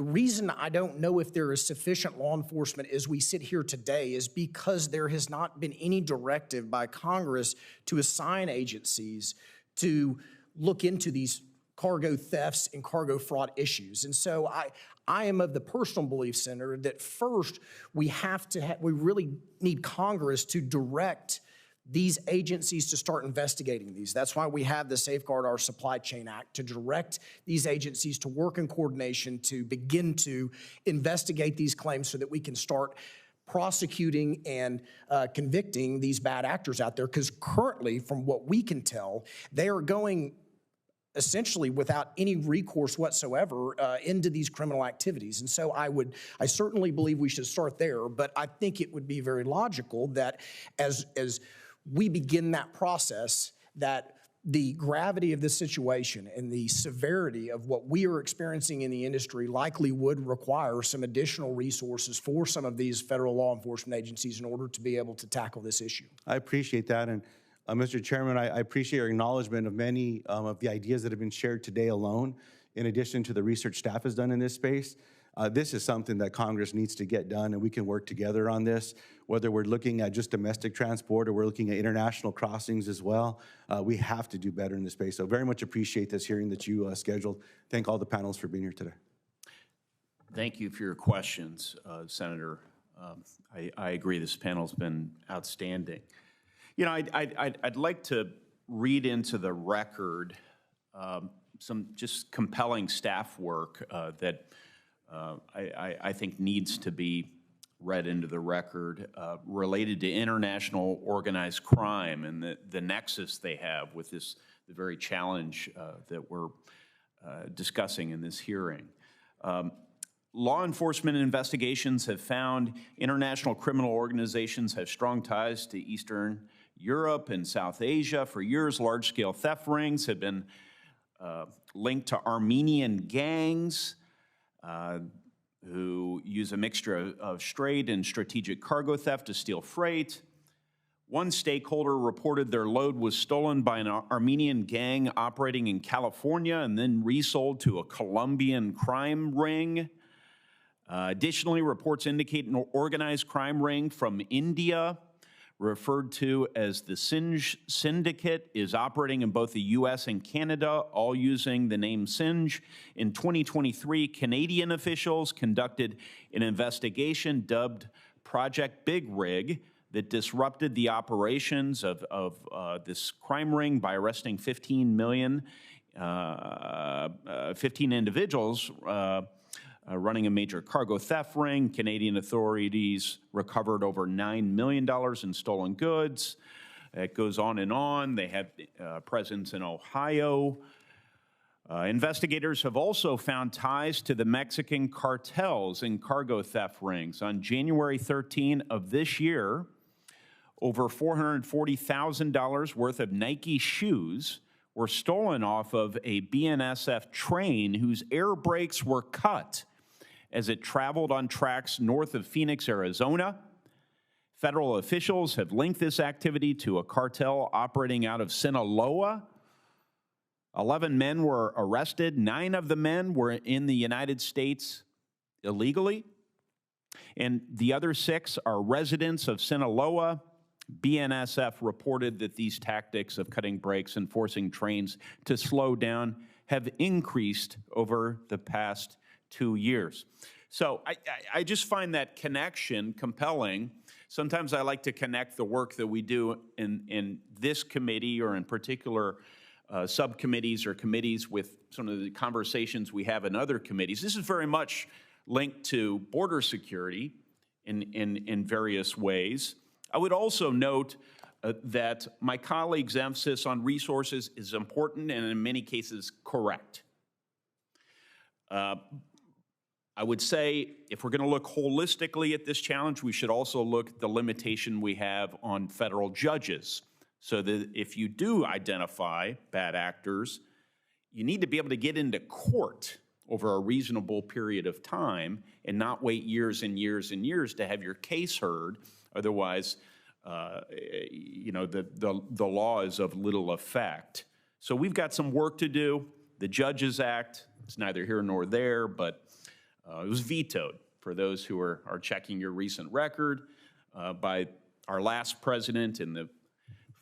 reason I don't know if there is sufficient law enforcement as we sit here today is because there has not been any directive by Congress to assign agencies to look into these cargo thefts and cargo fraud issues. And so I am of the personal belief, Senator, that first we really need Congress to direct these agencies to start investigating these. That's why we have the Safeguard Our Supply Chain Act, to direct these agencies to work in coordination to begin to investigate these claims so that we can start prosecuting and convicting these bad actors out there. Because currently, from what we can tell, they are going essentially without any recourse whatsoever into these criminal activities. And so I certainly believe we should start there, but I think it would be very logical that as we begin that process, that the gravity of this situation and the severity of what we are experiencing in the industry likely would require some additional resources for some of these federal law enforcement agencies in order to be able to tackle this issue. I appreciate that. And Mr. Chairman, I appreciate your acknowledgement of many of the ideas that have been shared today alone, in addition to the research staff has done in this space. This is something that Congress needs to get done, and we can work together on this, whether we're looking at just domestic transport or we're looking at international crossings as well. We have to do better in this space. So very much appreciate this hearing that you scheduled. Thank all the panelists for being here today. Thank you for your questions, Senator. I agree, this panel's been outstanding. You know, I'd like to read into the record some just compelling staff work that I think needs to be read into the record related to international organized crime and the nexus they have with the very challenge that we're discussing in this hearing. Law enforcement investigations have found international criminal organizations have strong ties to Eastern Europe and South Asia. For years, large-scale theft rings have been linked to Armenian gangs who use a mixture of straight and strategic cargo theft to steal freight. One stakeholder reported their load was stolen by an Armenian gang operating in California and then resold to a Colombian crime ring. Additionally, reports indicate an organized crime ring from India, referred to as the Sinj Syndicate, is operating in both the U.S. and Canada, all using the name Sinj. In 2023, Canadian officials conducted an investigation dubbed Project Big Rig that disrupted the operations of this crime ring by arresting 15 individuals running a major cargo theft ring. Canadian authorities recovered over $9 million in stolen goods. It goes on and on. They had presence in Ohio. Investigators have also found ties to the Mexican cartels in cargo theft rings. On January 13 of this year, over $440,000 worth of Nike shoes were stolen off of a BNSF train whose air brakes were cut as it traveled on tracks north of Phoenix, Arizona. Federal officials have linked this activity to a cartel operating out of Sinaloa. 11 men were arrested. 9 of the men were in the United States illegally, and the other 6 are residents of Sinaloa. BNSF reported that these tactics of cutting brakes and forcing trains to slow down have increased over the past 2 years. So I just find that connection compelling. Sometimes I like to connect the work that we do in this committee or in particular subcommittees or committees with some of the conversations we have in other committees. This is very much linked to border security in various ways. I would also note that my colleague's emphasis on resources is important and in many cases correct. I would say if we're going to look holistically at this challenge, we should also look at the limitation we have on federal judges, so that if you do identify bad actors, you need to be able to get into court over a reasonable period of time and not wait years and years and years to have your case heard. Otherwise, the law is of little effect. So we've got some work to do. The Judges Act, it's neither here nor there, but it was vetoed, for those who are checking your recent record, by our last president in the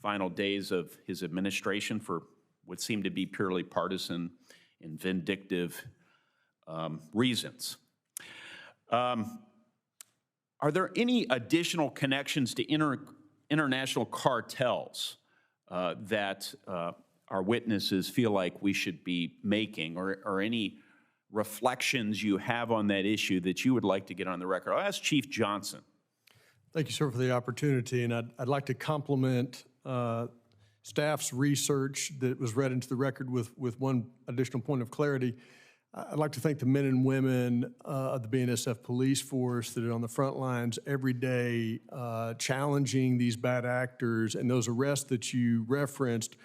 final days of his administration for what seemed to be purely partisan and vindictive reasons. Are there any additional connections to international cartels that our witnesses feel like we should be making, or any reflections you have on that issue that you would like to get on the record? I'll ask Chief Johnson. Thank you, sir, for the opportunity, and I'd like to compliment staff's research that was read into the record with one additional point of clarity. I'd like to thank the men and women of the BNSF police force that are on the front lines every day challenging these bad actors, and those arrests that you referenced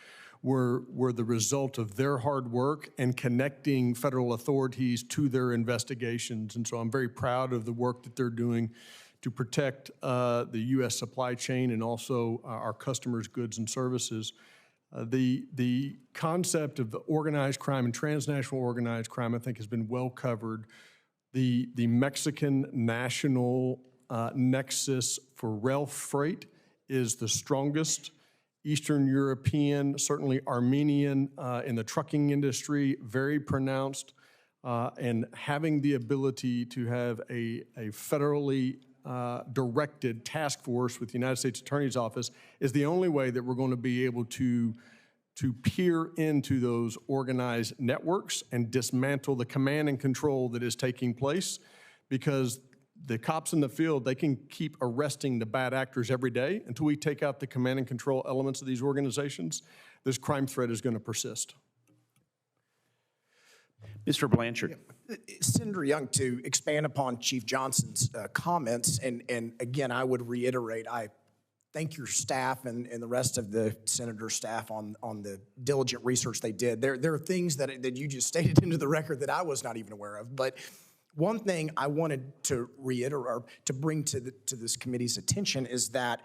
were the result of their hard work and connecting federal authorities to their investigations. And so I'm very proud of the work that they're doing to protect the U.S. supply chain and also our customers' goods and services. The concept of the organized crime and transnational organized crime, I think, has been well covered. The Mexican national nexus for rail freight is the strongest. Eastern European, certainly Armenian in the trucking industry, very pronounced. And having the ability to have a federally directed task force with the United States Attorney's Office is the only way that we're going to be able to peer into those organized networks and dismantle the command and control that is taking place, because the cops in the field, they can keep arresting the bad actors every day until we take out the command and control elements of these organizations. This crime threat is going to persist. Mr. Blanchard. Senator Young, to expand upon Chief Johnson's comments, and again, I would reiterate, I thank your staff and the rest of the senator's staff on the diligent research they did. There are things that you just stated into the record that I was not even aware of, but one thing I wanted to reiterate or to bring to this committee's attention is that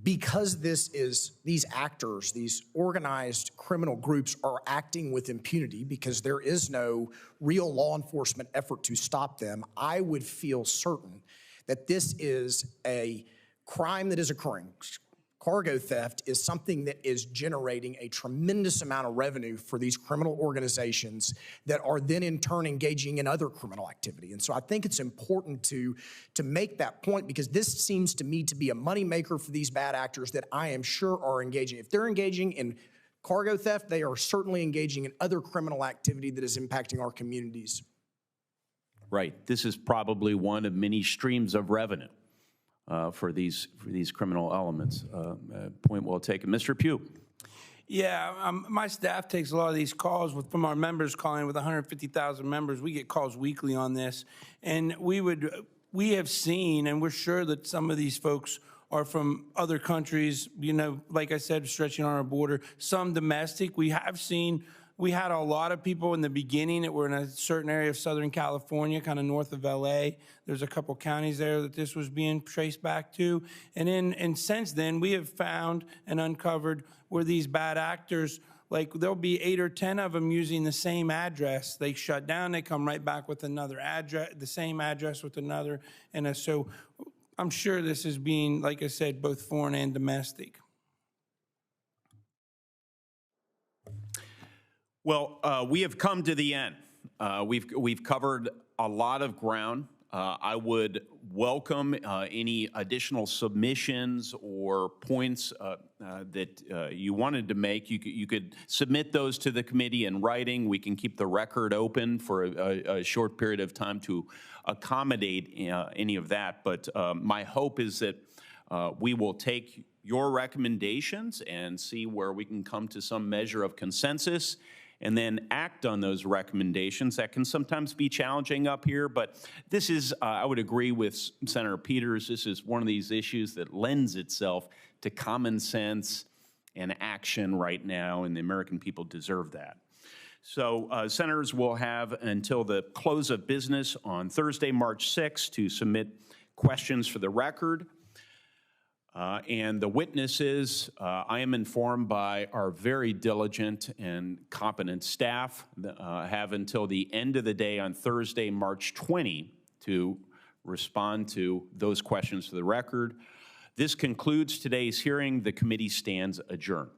because these actors, these organized criminal groups are acting with impunity because there is no real law enforcement effort to stop them, I would feel certain that this is a crime that is occurring. Cargo theft is something that is generating a tremendous amount of revenue for these criminal organizations that are then in turn engaging in other criminal activity. And so I think it's important to make that point, because this seems to me to be a moneymaker for these bad actors that I am sure are engaging. If they're engaging in cargo theft, they are certainly engaging in other criminal activity that is impacting our communities. Right. This is probably one of many streams of revenue for these criminal elements. Point well taken. Mr. Pugh. Yeah, my staff takes a lot of these calls from our members calling. With 150,000 members, we get calls weekly on this. And we have seen, and we're sure that some of these folks are from other countries, like I said, stretching on our border, some domestic. We have seen, we had a lot of people in the beginning that were in a certain area of Southern California, kind of north of LA. There's a couple counties there that this was being traced back to. And since then, we have found and uncovered where these bad actors, like there'll be 8 or 10 of them using the same address. They shut down, they come right back with another address, the same address with another. And so I'm sure this is being, like I said, both foreign and domestic. Well, we have come to the end. We've covered a lot of ground. I would welcome any additional submissions or points that you wanted to make. You could submit those to the committee in writing. We can keep the record open for a short period of time to accommodate any of that. But my hope is that we will take your recommendations and see where we can come to some measure of consensus. and then act on those recommendations. That can sometimes be challenging up here, but this is, I would agree with Senator Peters, this is one of these issues that lends itself to common sense and action right now, and the American people deserve that. So senators will have until the close of business on Thursday, March 6th to submit questions for the record. And the witnesses, I am informed by our very diligent and competent staff, have until the end of the day on Thursday, March 20, to respond to those questions for the record. This concludes today's hearing. The committee stands adjourned.